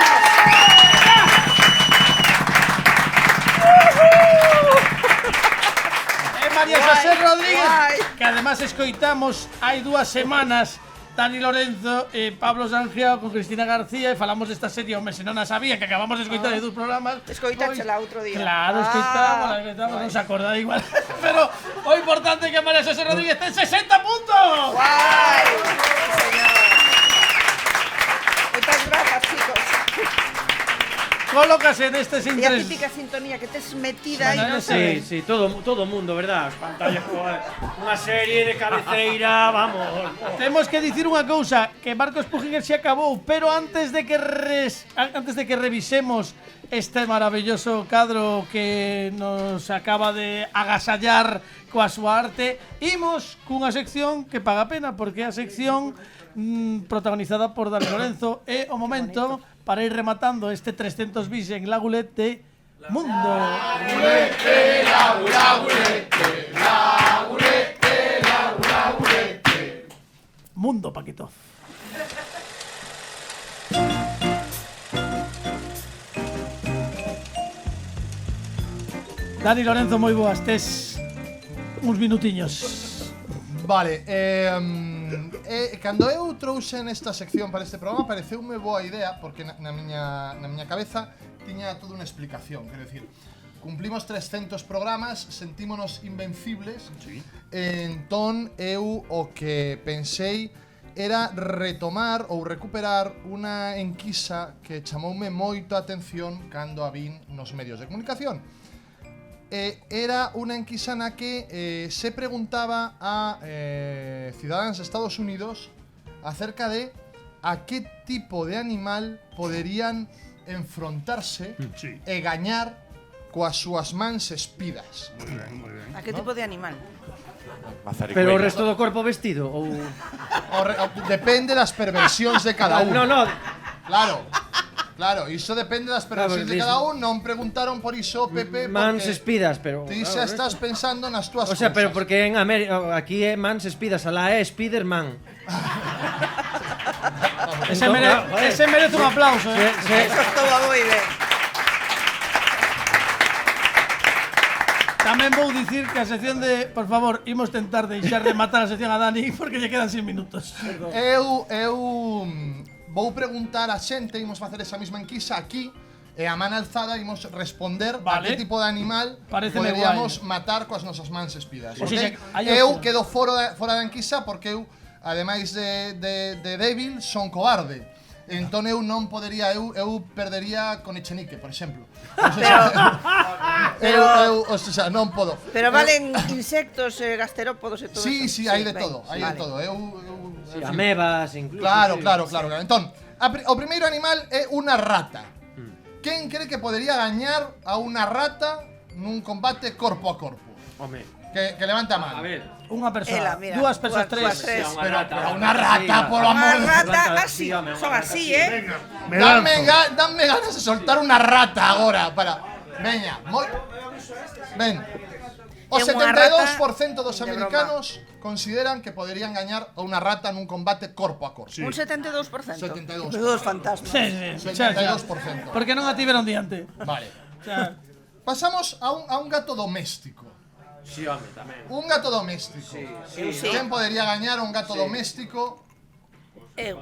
[SPEAKER 2] María Xosé Rodríguez,
[SPEAKER 6] guai.
[SPEAKER 2] que además escoitamos hai 2 semanas Dani Lorenzo e Pablo Sangiao con Cristina García e falamos desta serie, home, se non a sabía, que acabamos de escoitar de 2 programas.
[SPEAKER 6] Escoitáchela outro día.
[SPEAKER 2] Claro, escoitamos, non se acorda igual. Pero o importante é que María Xosé Rodríguez ten 60 puntos.
[SPEAKER 6] Guai! Señor. Moitas grazas, chicos.
[SPEAKER 2] Colócase neste sin
[SPEAKER 6] E a
[SPEAKER 2] tres.
[SPEAKER 6] típica sintonía que tes metida aí,
[SPEAKER 2] Bueno,
[SPEAKER 6] non
[SPEAKER 2] ese-
[SPEAKER 6] sabes?
[SPEAKER 8] Sí, todo o mundo, verdad? Espantallo, joder. Unha serie de cabeceira, vamos.
[SPEAKER 2] Temos que dicir unha cousa, que Marcos Pujinger se acabou, pero antes de que revisemos este maravilloso cadro que nos acaba de agasallar coa súa arte, imos cunha sección que paga pena, porque é a sección protagonizada por Dani Lorenzo, é o momento para ir rematando este 300 bis en Lagulet de Mundo. Mundo, Paquito. Dani Lorenzo, moi boas, tes uns minutiños.
[SPEAKER 4] Vale, cando eu trouxen esta sección para este programa pareceume boa idea porque na miña cabeza tiña toda unha explicación, quero dicir, cumplimos 300 programas, sentímonos invencibles. Sí. Entón eu o que pensei era retomar ou recuperar unha enquisa que chamoume moito a atención cando a vin nos medios de comunicación. Era unha enquisa na que se preguntaba a cidadáns de Estados Unidos acerca de a que tipo de animal poderían enfrontarse e gañar coas súas mans espidas.
[SPEAKER 6] A que tipo de animal?
[SPEAKER 8] Pero o resto do corpo vestido ou
[SPEAKER 4] Depende das perversións de cada un.
[SPEAKER 8] No.
[SPEAKER 4] Claro. Claro, iso depende das preferencias de cada un. Non preguntaron por iso, Pepe,
[SPEAKER 8] Mans
[SPEAKER 4] porque
[SPEAKER 8] espidas, pero
[SPEAKER 4] ti xa estás pensando nas túas
[SPEAKER 8] o sea,
[SPEAKER 4] cousas.
[SPEAKER 8] pero porque en América aquí é Mans espidas, alá é Spiderman.
[SPEAKER 2] Ese merece un aplauso,
[SPEAKER 6] Eso estuvo moi ben.
[SPEAKER 2] Tamén vou dicir que a sección de... Por favor, imos tentar deixar de matar a sección a Dani porque lle quedan 6 minutos.
[SPEAKER 4] Eu vou preguntar a xente, imos facer esa mesma enquisa aquí, e a man alzada imos responder a que tipo de animal
[SPEAKER 2] Paréceme
[SPEAKER 4] poderíamos matar coas nosas mans espidas.
[SPEAKER 2] O
[SPEAKER 4] Okay?
[SPEAKER 2] sea, hai
[SPEAKER 4] Eu
[SPEAKER 2] opción.
[SPEAKER 4] quedo fora da enquisa porque eu, ademais de débil, son cobarde. Entón eu non podería, eu perdería con Echenique, por exemplo. O sea, non podo.
[SPEAKER 6] Pero valen insectos, gasterópodos e todo
[SPEAKER 4] Sí,
[SPEAKER 6] eso.
[SPEAKER 4] sí, hai de
[SPEAKER 6] ben,
[SPEAKER 4] todo, hai de
[SPEAKER 6] vale.
[SPEAKER 4] todo.
[SPEAKER 8] Sí, amebas incluso.
[SPEAKER 4] Claro,
[SPEAKER 8] sí.
[SPEAKER 4] claro. Entón, o primeiro animal é unha rata. Quen cree que podería gañar a unha rata nun combate corpo a corpo?
[SPEAKER 8] Home,
[SPEAKER 4] Que levanta a man.
[SPEAKER 8] a ver.
[SPEAKER 2] Unha persoa,
[SPEAKER 6] Ela, mira,
[SPEAKER 2] dúas persoas,
[SPEAKER 6] dúas,
[SPEAKER 2] tres.
[SPEAKER 6] tres.
[SPEAKER 4] Pero unha rata, por amor.
[SPEAKER 6] Unha rata
[SPEAKER 8] Blanca,
[SPEAKER 6] así,
[SPEAKER 8] sí, home,
[SPEAKER 6] son
[SPEAKER 8] unha
[SPEAKER 6] así,
[SPEAKER 7] Me lanzo.
[SPEAKER 4] Dame ganas de soltar unha rata agora para. Veña, Ben. O
[SPEAKER 6] É unha rata
[SPEAKER 4] 72% dos
[SPEAKER 6] de
[SPEAKER 4] americanos consideran que poderían gañar a unha rata nun combate corpo a corpo.
[SPEAKER 7] Sí.
[SPEAKER 6] Un 72%.
[SPEAKER 4] 72.
[SPEAKER 6] Menudos fantasmas.
[SPEAKER 2] Sí,
[SPEAKER 4] 72%.
[SPEAKER 2] Porque non a tiveron diante.
[SPEAKER 4] Vale.
[SPEAKER 2] O sea,
[SPEAKER 4] Pasamos a un gato doméstico.
[SPEAKER 8] Sí, home, tamén.
[SPEAKER 4] Un gato doméstico.
[SPEAKER 6] Eu sí.
[SPEAKER 4] Quen podería gañar un gato doméstico?
[SPEAKER 6] Eu.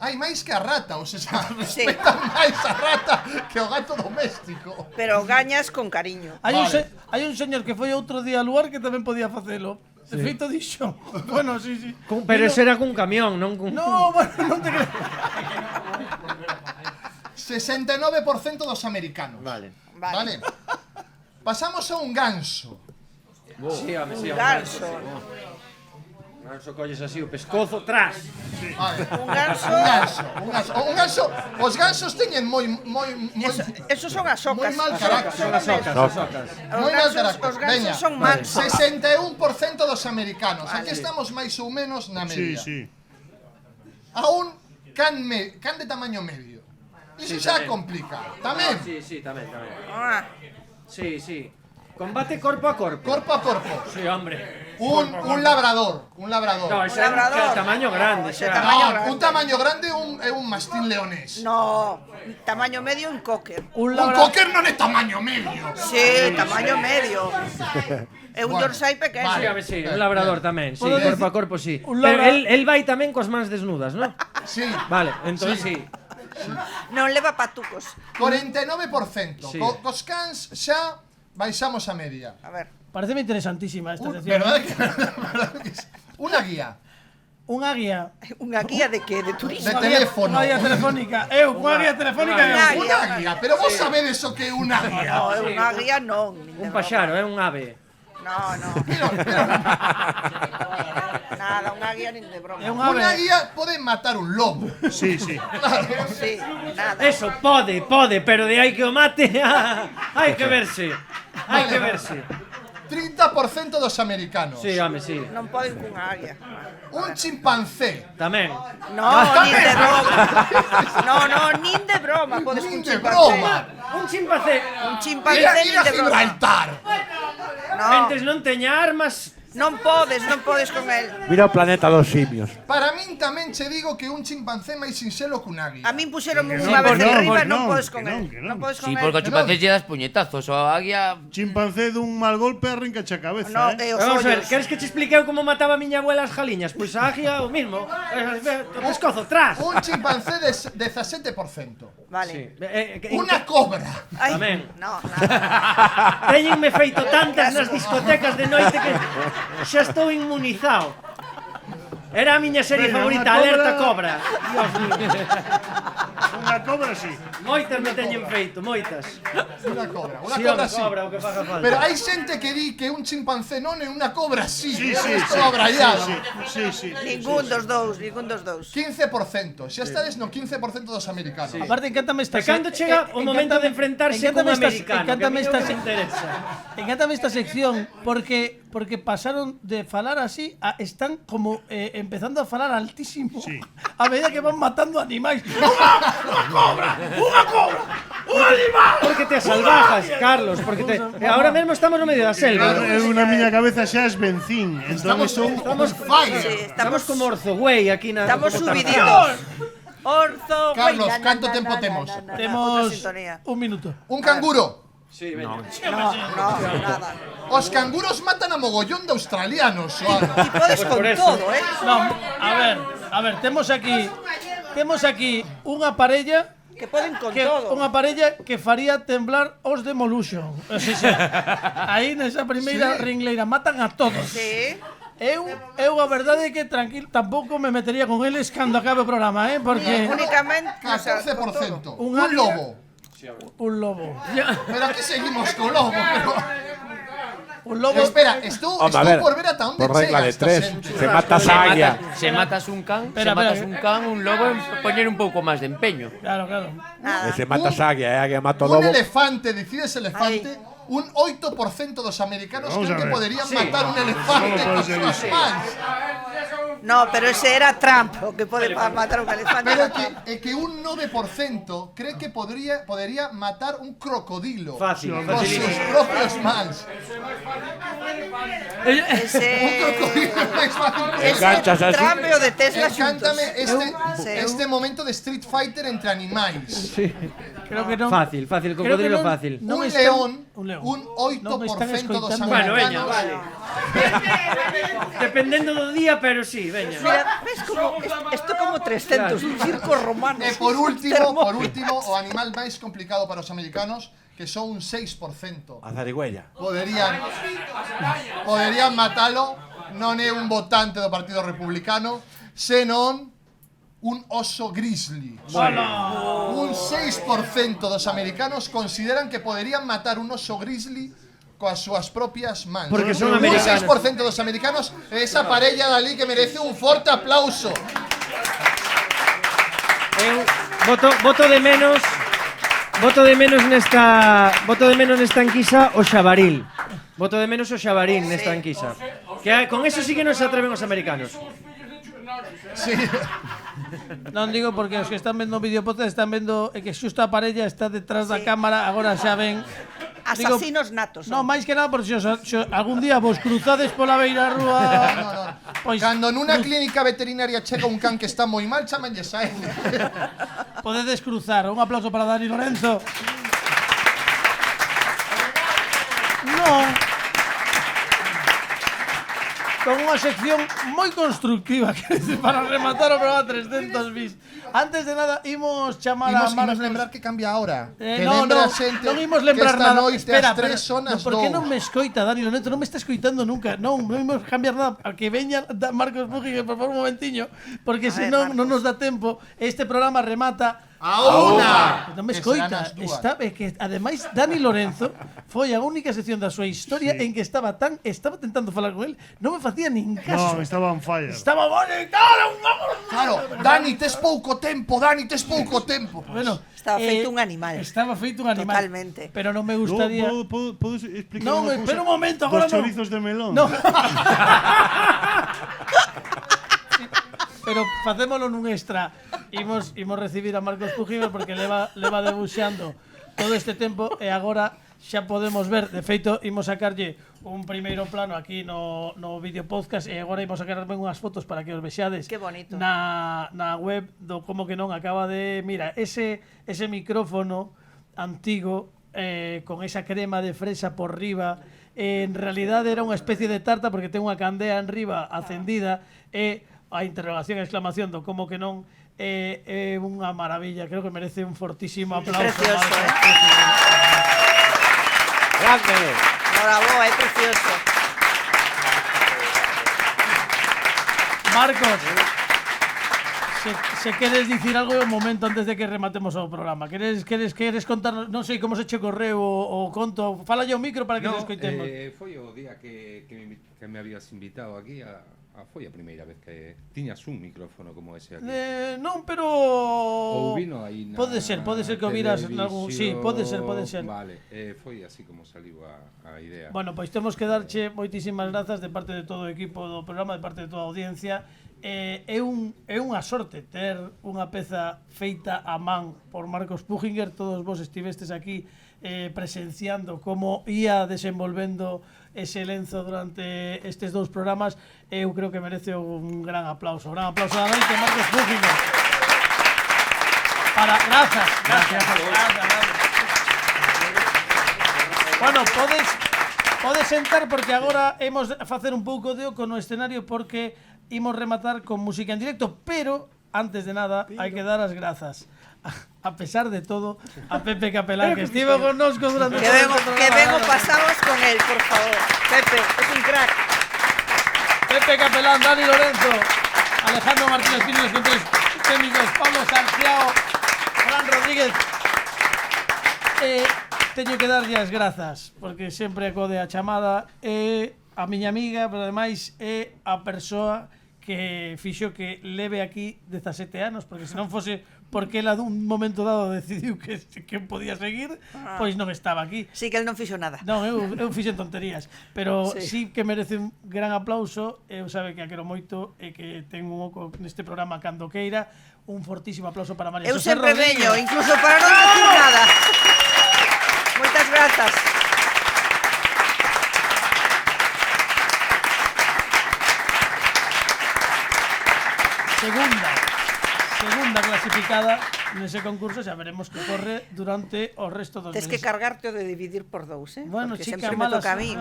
[SPEAKER 4] Hai máis que a rata, ou seja,
[SPEAKER 6] Sí.
[SPEAKER 4] respetan máis a rata que o gato doméstico.
[SPEAKER 6] Pero gañas con cariño.
[SPEAKER 2] hai un señor que foi outro día ao lugar que tamén podía facelo. De feito dixo. Bueno, sí.
[SPEAKER 8] Pero ese era cun camión, non cun...
[SPEAKER 2] No, bueno, non te creas.
[SPEAKER 4] 69% dos americanos.
[SPEAKER 8] Vale.
[SPEAKER 4] Vale. Pasamos a un ganso.
[SPEAKER 8] Sí, home, sí,
[SPEAKER 6] Un ganso.
[SPEAKER 8] Un ganso colles así o pescozo, tras.
[SPEAKER 4] Vale.
[SPEAKER 6] Un ganso.
[SPEAKER 4] Un ganso. Os gansos teñen moi
[SPEAKER 6] Esos son as
[SPEAKER 4] moi
[SPEAKER 6] ocas.
[SPEAKER 4] mal carácter.
[SPEAKER 8] Son as ocas, as ocas.
[SPEAKER 4] Moi mal carácter.
[SPEAKER 6] Os gansos
[SPEAKER 4] Veña.
[SPEAKER 6] son mansos.
[SPEAKER 4] 61% dos americanos. Aquí estamos máis ou menos na
[SPEAKER 7] Sí,
[SPEAKER 4] media.
[SPEAKER 7] sí.
[SPEAKER 4] A un can de tamaño medio. Iso xa complica. Tamén.
[SPEAKER 8] Sí, tamén.
[SPEAKER 6] Ah,
[SPEAKER 8] Sí. Combate corpo a corpo.
[SPEAKER 4] Corpo a corpo.
[SPEAKER 8] Sí, hombre.
[SPEAKER 4] Un labrador.
[SPEAKER 8] No, ese é un
[SPEAKER 6] labrador.
[SPEAKER 8] tamaño grande,
[SPEAKER 6] Ese
[SPEAKER 8] xa.
[SPEAKER 6] tamaño
[SPEAKER 4] No,
[SPEAKER 6] grande.
[SPEAKER 4] un tamaño grande é un mastín leonés.
[SPEAKER 6] no. Tamaño medio un cocker.
[SPEAKER 2] Un
[SPEAKER 4] Un
[SPEAKER 2] labrador.
[SPEAKER 4] cocker non é tamaño medio.
[SPEAKER 6] Sí, tamaño medio. É un
[SPEAKER 4] Bueno,
[SPEAKER 6] Yorkshire pequeno.
[SPEAKER 8] Sí, a ver, sí, un labrador tamén, sí,
[SPEAKER 2] Puedo decir-
[SPEAKER 8] corpo a corpo, sí.
[SPEAKER 2] un
[SPEAKER 8] Pero
[SPEAKER 2] labra-
[SPEAKER 8] él vai tamén coas mans desnudas, ¿no?
[SPEAKER 4] Sí.
[SPEAKER 8] Vale, entonces sí.
[SPEAKER 6] Non leva patucos.
[SPEAKER 4] 49%.
[SPEAKER 8] Sí.
[SPEAKER 4] Cos cans xa baixamos a media.
[SPEAKER 6] A ver.
[SPEAKER 2] Pareceme interesantísima esta sección.
[SPEAKER 4] Verdade que sí. Unha guía
[SPEAKER 2] Unha guía.
[SPEAKER 6] Unha guía de que? De turismo.
[SPEAKER 4] de teléfono.
[SPEAKER 2] Unha guía telefónica. Unha guía telefónica.
[SPEAKER 6] Unha
[SPEAKER 2] eu.
[SPEAKER 6] guía.
[SPEAKER 4] Unha guía, pero vos sabedes o que é unha guía.
[SPEAKER 6] No, unha guía non. nin de
[SPEAKER 8] Un
[SPEAKER 6] broma.
[SPEAKER 8] paxaro, un ave.
[SPEAKER 6] No. Nada, unha guía nin de broma.
[SPEAKER 2] É unha
[SPEAKER 4] Unha
[SPEAKER 2] ave.
[SPEAKER 4] guía pode matar un lobo.
[SPEAKER 7] Sí, sí.
[SPEAKER 6] Sí, nada.
[SPEAKER 8] Eso, pode, pero de aí que o mate, hai que verse. Hai que verse.
[SPEAKER 4] 30% dos americanos.
[SPEAKER 8] Sí, home, sí.
[SPEAKER 6] Non poden cunha águia.
[SPEAKER 4] Un chimpancé.
[SPEAKER 8] Tamén.
[SPEAKER 6] No, nin de broma. No, nin de broma podes
[SPEAKER 4] Nin
[SPEAKER 6] cun
[SPEAKER 4] de
[SPEAKER 6] chimpancé.
[SPEAKER 4] broma.
[SPEAKER 8] Un chimpancé.
[SPEAKER 6] Un chimpancé
[SPEAKER 4] Ir
[SPEAKER 6] nin
[SPEAKER 4] a
[SPEAKER 6] de broma.
[SPEAKER 4] Gibraltar.
[SPEAKER 6] No,
[SPEAKER 8] Mentes non teña armas.
[SPEAKER 6] non podes con el.
[SPEAKER 3] Mira o planeta dos simios.
[SPEAKER 4] Para min tamén che digo que un chimpancé máis sinxelo que unha guía.
[SPEAKER 6] A min puxeron
[SPEAKER 7] Que
[SPEAKER 6] unha
[SPEAKER 7] non,
[SPEAKER 6] vez
[SPEAKER 7] que non,
[SPEAKER 6] arriba e
[SPEAKER 7] que
[SPEAKER 6] non
[SPEAKER 7] non,
[SPEAKER 6] podes
[SPEAKER 7] que
[SPEAKER 6] con
[SPEAKER 7] non,
[SPEAKER 6] el.
[SPEAKER 7] que non.
[SPEAKER 6] Non podes con
[SPEAKER 5] Sí,
[SPEAKER 6] el.
[SPEAKER 5] porque o chimpancé lle das puñetazos, o a águia...
[SPEAKER 7] Chimpancé dun mal golpe arrinca a cabeza,
[SPEAKER 6] No,
[SPEAKER 7] eh?
[SPEAKER 6] os
[SPEAKER 8] Vamos a ver,
[SPEAKER 6] ollos.
[SPEAKER 8] queres que che explique eu como mataba a miña abuela as jaliñas? Pois a águia o mismo. O pescozo, tras.
[SPEAKER 4] Un chimpancé de 17%.
[SPEAKER 6] Vale.
[SPEAKER 4] Unha cobra.
[SPEAKER 6] Ai,
[SPEAKER 8] Tamén.
[SPEAKER 6] no, nada.
[SPEAKER 8] Téñenme feito tantas nas discotecas de noite que xa estou inmunizado. Era a miña serie
[SPEAKER 7] Venga,
[SPEAKER 8] favorita,
[SPEAKER 7] unha
[SPEAKER 8] Alerta Cobra. Dios mío.
[SPEAKER 7] Unha cobra, sí.
[SPEAKER 8] Moitas me teñen feito, moitas.
[SPEAKER 4] Unha cobra. Unha
[SPEAKER 8] Sí,
[SPEAKER 4] cobra
[SPEAKER 8] home,
[SPEAKER 4] sí.
[SPEAKER 8] cobra, o que faga falta.
[SPEAKER 4] Pero hai xente que di que un chimpancé non é unha cobra sí.
[SPEAKER 7] Sí,
[SPEAKER 4] Eu
[SPEAKER 7] sí,
[SPEAKER 4] estou
[SPEAKER 7] sí.
[SPEAKER 4] abraiado.
[SPEAKER 7] Sí.
[SPEAKER 6] Ningún dos dous, ningún dos dous.
[SPEAKER 4] 15%. Xa estades no 15% dos americanos.
[SPEAKER 2] Aparte, encántame esta
[SPEAKER 8] E cando chega o momento de enfrentarse con un americano, que a mí non me interesa.
[SPEAKER 2] Encántame esta sección porque porque pasaron de falar así a están como empezando a falar altísimo a medida que van matando animais. ¡Unha cobra! ¡Un animal!
[SPEAKER 8] Porque te salvajas, Carlos, porque ahora mesmo estamos no medio da selva.
[SPEAKER 7] Na miña cabeza xa es benzín. Entón
[SPEAKER 8] Estamos como Orzogüey aquí na.
[SPEAKER 6] Estamos subidios. Orzo,
[SPEAKER 4] Carlos, ¿cuánto tiempo tenemos?
[SPEAKER 2] Temos un minuto.
[SPEAKER 4] Un canguro.
[SPEAKER 8] Sí, veña.
[SPEAKER 6] No, nada.
[SPEAKER 4] Os canguros matan a mogollón de australianos, Xoana.
[SPEAKER 6] Y podes con todo,
[SPEAKER 2] No, a ver, temos aquí unha parella
[SPEAKER 6] Que poden con todo.
[SPEAKER 2] Unha parella que faría temblar os Demolution. O sea, aí nesa primeira ringleira matan a todos.
[SPEAKER 6] Sí.
[SPEAKER 2] Eu a verdade é que tranquilo, tampouco me metería con eles cando acabe o programa, porque
[SPEAKER 6] Únicamente
[SPEAKER 4] 14%.
[SPEAKER 2] Un
[SPEAKER 4] Un lobo.
[SPEAKER 2] un lobo.
[SPEAKER 4] Pero aquí seguimos con lobo, pero...
[SPEAKER 2] Un lobo.
[SPEAKER 4] Espera, estou por ver ata onde
[SPEAKER 3] por regla de
[SPEAKER 4] chega esta
[SPEAKER 3] 3,
[SPEAKER 4] xente.
[SPEAKER 3] se matas a águia.
[SPEAKER 5] Se matas un can, un lobo, poñer un pouco máis de empeño.
[SPEAKER 2] Claro.
[SPEAKER 3] E se matas a águia e a águia mata o
[SPEAKER 4] Un
[SPEAKER 3] lobo.
[SPEAKER 4] elefante, decides elefante, un 8% dos americanos creen que poderían matar un elefante con sus mans.
[SPEAKER 6] No, pero ese era Trump, o que pode matar un elefante.
[SPEAKER 4] Pero é que un 9% cree que podería matar un crocodilo.
[SPEAKER 8] Fácil,
[SPEAKER 4] con sus propios mans.
[SPEAKER 6] Ese...
[SPEAKER 4] Un crocodilo é máis fácil que
[SPEAKER 3] Enganchas así.
[SPEAKER 6] Trump e o de Tesla xuntos.
[SPEAKER 4] Encántame este momento de Street Fighter entre animais.
[SPEAKER 2] Creo que non.
[SPEAKER 8] Fácil, cocodrilo fácil.
[SPEAKER 2] Non
[SPEAKER 4] Un
[SPEAKER 2] me están-
[SPEAKER 4] león, un 8% dos
[SPEAKER 2] escoitando.
[SPEAKER 8] Bueno, veña,
[SPEAKER 4] americanos.
[SPEAKER 8] vale. Dependendo do día, pero sí, veña.
[SPEAKER 6] Mira, ves como esto como 300 circos romanos.
[SPEAKER 4] E por último, o animal máis complicado para os americanos, que son un 6%.
[SPEAKER 3] A zarigüeya.
[SPEAKER 4] Poderían matalo, non é un votante do Partido Republicano, senón un oso grizzly. Un 6% dos americanos consideran que poderían matar un oso grizzly coas súas propias mans.
[SPEAKER 8] Porque son
[SPEAKER 4] Un
[SPEAKER 8] americanos.
[SPEAKER 4] 6% dos americanos é esa parella dali que merece un forte aplauso.
[SPEAKER 8] Eu voto de menos nesta enquisa o xabaril. Voto de menos o xabarín nesta enquisa. Que con eso sí que non se atreven os americanos.
[SPEAKER 4] Sí.
[SPEAKER 2] Non digo porque os que están vendo o vídeo podcast están vendo que xusto a parella está detrás da cámara, agora xa ven.
[SPEAKER 6] Asasinos natos.
[SPEAKER 2] No, máis que nada porque se algún día vos cruzades pola beira rúa. Pois
[SPEAKER 4] Cando nunha clínica veterinaria chega un can que está moi mal, chamanlles a ele.
[SPEAKER 2] podedes cruzar. Un aplauso para Dani Lorenzo. Non. Con unha sección moi constructiva para rematar o programa 300 bis. Antes de nada, imos chamar a Marcos.
[SPEAKER 4] lembrar que cambia a hora. Que
[SPEAKER 2] Non
[SPEAKER 4] lembra a xente
[SPEAKER 2] non imos lembrar
[SPEAKER 4] que esta
[SPEAKER 2] nada.
[SPEAKER 4] noite
[SPEAKER 2] Espera,
[SPEAKER 4] as 3 son as
[SPEAKER 2] por que
[SPEAKER 4] 2.
[SPEAKER 2] non me escoita, Dani Lorenzo? Non me está escoitando nunca. Non imos cambiar nada. A que veña Marcos Bujinger, por favor, un momentiño. Porque senón non nos dá tempo. Este programa remata
[SPEAKER 4] A una!
[SPEAKER 2] Non me
[SPEAKER 4] Que serán
[SPEAKER 2] escoita.
[SPEAKER 4] as dúas.
[SPEAKER 2] Está, que ademais Dani Lorenzo foi a única sección da súa historia en que estaba tentando falar con él, non me facía nin caso.
[SPEAKER 7] No, estaba on fire.
[SPEAKER 2] Estaba
[SPEAKER 4] Claro, Dani, tes pouco tempo,
[SPEAKER 2] Bueno,
[SPEAKER 6] Estaba feito un animal.
[SPEAKER 2] Estaba feito un animal.
[SPEAKER 6] Totalmente.
[SPEAKER 2] Pero non me gustaría.
[SPEAKER 7] ¿Puedes explicar
[SPEAKER 2] Non,
[SPEAKER 7] una cosa?
[SPEAKER 2] espera un momento, agora
[SPEAKER 7] Dos
[SPEAKER 2] non.
[SPEAKER 7] chorizos de melón.
[SPEAKER 2] No. Pero facémolo nun extra. Imos recibir a Marcos Bujinger porque leva debuxando todo este tempo e agora xa podemos ver. De feito, imos sacarlle un primeiro plano aquí no vídeo podcast e agora imos sacar ben unhas fotos para que os vexades.
[SPEAKER 6] Qué bonito.
[SPEAKER 2] Na web do Como que non acaba de... Mira, ese micrófono antigo con esa crema de fresa por riba, en realidade era unha especie de tarta porque ten unha candea en riba acendida e a interrogación e exclamación do como que non é unha maravilla. Creo que merece un fortísimo aplauso.
[SPEAKER 6] Precioso,
[SPEAKER 3] Grande.
[SPEAKER 6] Bravo, é precioso.
[SPEAKER 2] Marcos, Se queres dicir algo un momento antes de que rematemos o programa. Queres contar, non sei como se che correu o conto. Fala yo o micro para que nos escoitemos.
[SPEAKER 10] Foi o día que me habías invitado aquí foi a primeira vez que tiñas un micrófono como ese aquí.
[SPEAKER 2] Non, pero
[SPEAKER 10] Ou vino aí na
[SPEAKER 2] Pode ser que o viras algún, sí, pode ser.
[SPEAKER 10] Vale, foi así como saliu a idea.
[SPEAKER 2] Bueno, pois temos que darche moitísimas grazas de parte de todo o equipo do programa, de parte de toda a audiencia. É unha sorte ter unha peza feita a man por Marcos Pujinger. Todos vos estivestes aquí presenciando como ia desenvolvendo ese lenzo durante estes dous programas. Eu creo que merece un gran aplauso. Gran aplauso da noite, Marcos Pujinger. Gracias. Bueno, podes sentar porque agora hemos de facer un pouco de oco no escenario porque imos rematar con música en directo, pero antes de nada hai que dar as grazas. A pesar de todo, a Pepe Capelán, que estivo connosco durante todo este programa.
[SPEAKER 6] Que vengo pasamos con él, por favor. Pepe, es un crack.
[SPEAKER 2] Pepe Capelán, Dani Lorenzo, Alejandro Martínez Pino, los controles técnicos, Pablo Santiago, Fran Rodríguez. Teño que darlle as grazas, porque sempre acode a chamada. A miña amiga, pero ademais é a persoa que fixo que leve aquí 17 anos, porque se non fose porque ela dun momento dado decidiu que podía seguir, pois non estaba aquí.
[SPEAKER 6] Sí, que el non fixo nada.
[SPEAKER 2] Non, eu fixen tonterías, pero sí que merece un gran aplauso. Eu sabe que a quero moito e que ten un oco neste programa cando queira. Un fortísimo aplauso para María José
[SPEAKER 6] Rodríguez. Eu sempre veño, incluso para non dicir nada. Moitas grazas.
[SPEAKER 2] Segunda clasificada nese concurso, xa veremos que corre durante o resto dos meses.
[SPEAKER 6] Tes que cargarte o de dividir por dous,
[SPEAKER 2] Bueno,
[SPEAKER 6] porque
[SPEAKER 2] chica,
[SPEAKER 6] sempre me toca a min.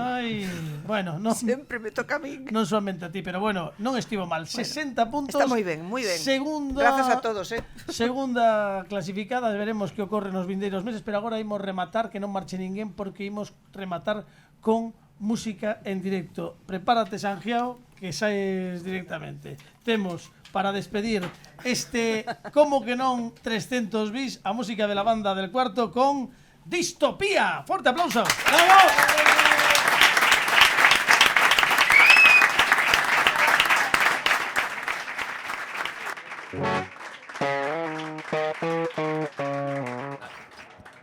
[SPEAKER 2] Bueno, non,
[SPEAKER 6] sempre me toca a min.
[SPEAKER 2] Non somente a ti, pero bueno, non estivo mal. 60 puntos.
[SPEAKER 6] Está moi ben, moi ben.
[SPEAKER 2] Gracias
[SPEAKER 6] a todos,
[SPEAKER 2] Segunda clasificada, veremos que ocorre nos vindeiros meses, pero agora imos rematar, que non marche ninguén, porque imos rematar con música en directo. Prepárate, Sanjiao, que saes directamente. Temos para despedir este como que non 300 bis a música de la banda del cuarto con Distopía. Fuerte aplauso. ¡Bravo!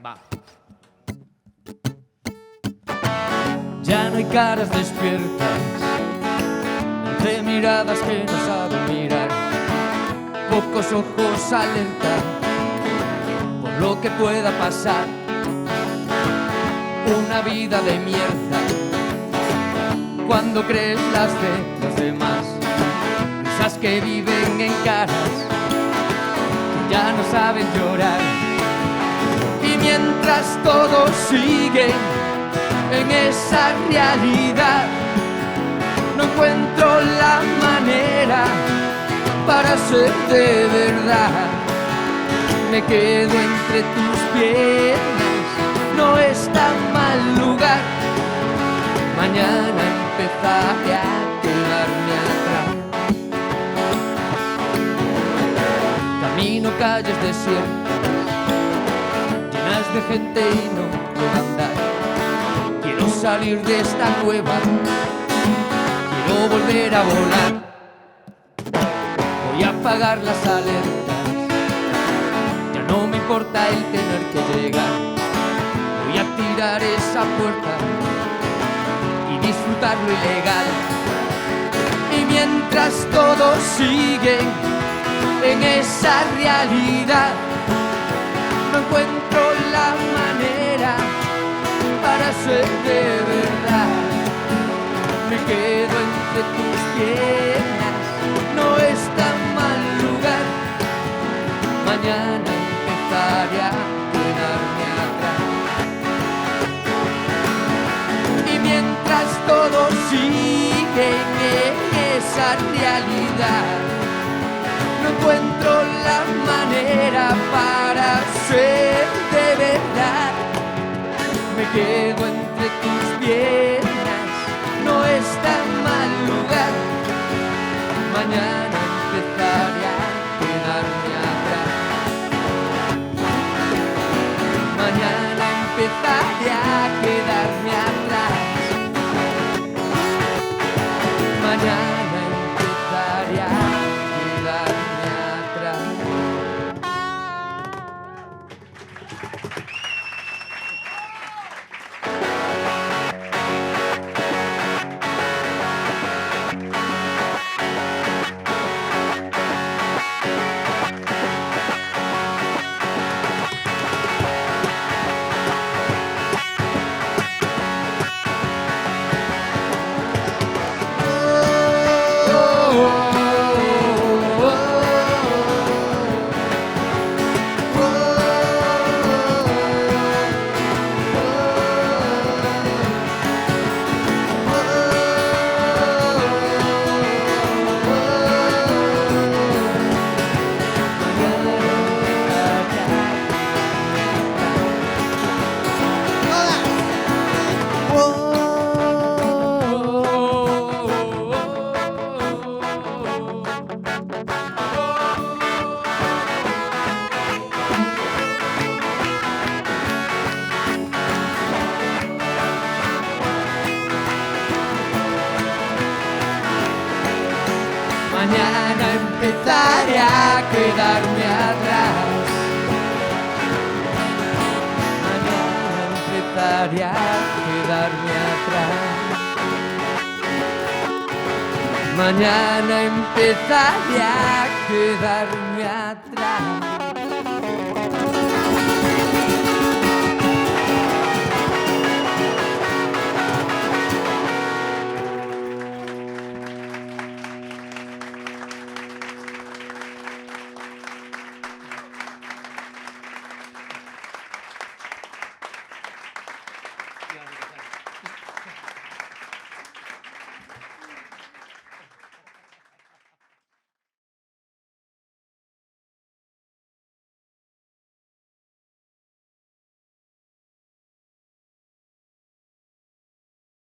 [SPEAKER 11] Va. Ya no hay caras despiertas, entre miradas que no saben mirar, pocos ojos alertan por lo que pueda pasar. Una vida de mierda cuando crees las de los demás, risas que viven en caras que ya no saben llorar. Y mientras todos siguen en esa realidad, no encuentro la manera para ser de verdad. Me quedo entre tus piernas, no es tan mal lugar. Mañana empezaré a quedarme atrás. Camino calles desiertas, llenas de gente y no puedo andar. Quiero salir de esta cueva, quiero volver a volar. Voy a apagar las alertas, ya no me importa el tener que llegar. Voy a tirar esa puerta y disfrutar lo ilegal. Y mientras todos siguen en esa realidad, no encuentro la manera para ser de verdad. Me quedo entre tus piernas, no es tan mal lugar. Mañana empezaré a quedarme atrás. Y mientras todos siguen en esa realidad, no encuentro la manera para ser de verdad. Me quedo entre tus piernas, no es tan mal lugar. Mañana empezaré a quedar. Mañana empezaré a quedarme atrás. Mañana empezaré a quedarme atrás. Mañana empezaré a quedarme atrás. Mañana empezaré a quedarme atrás.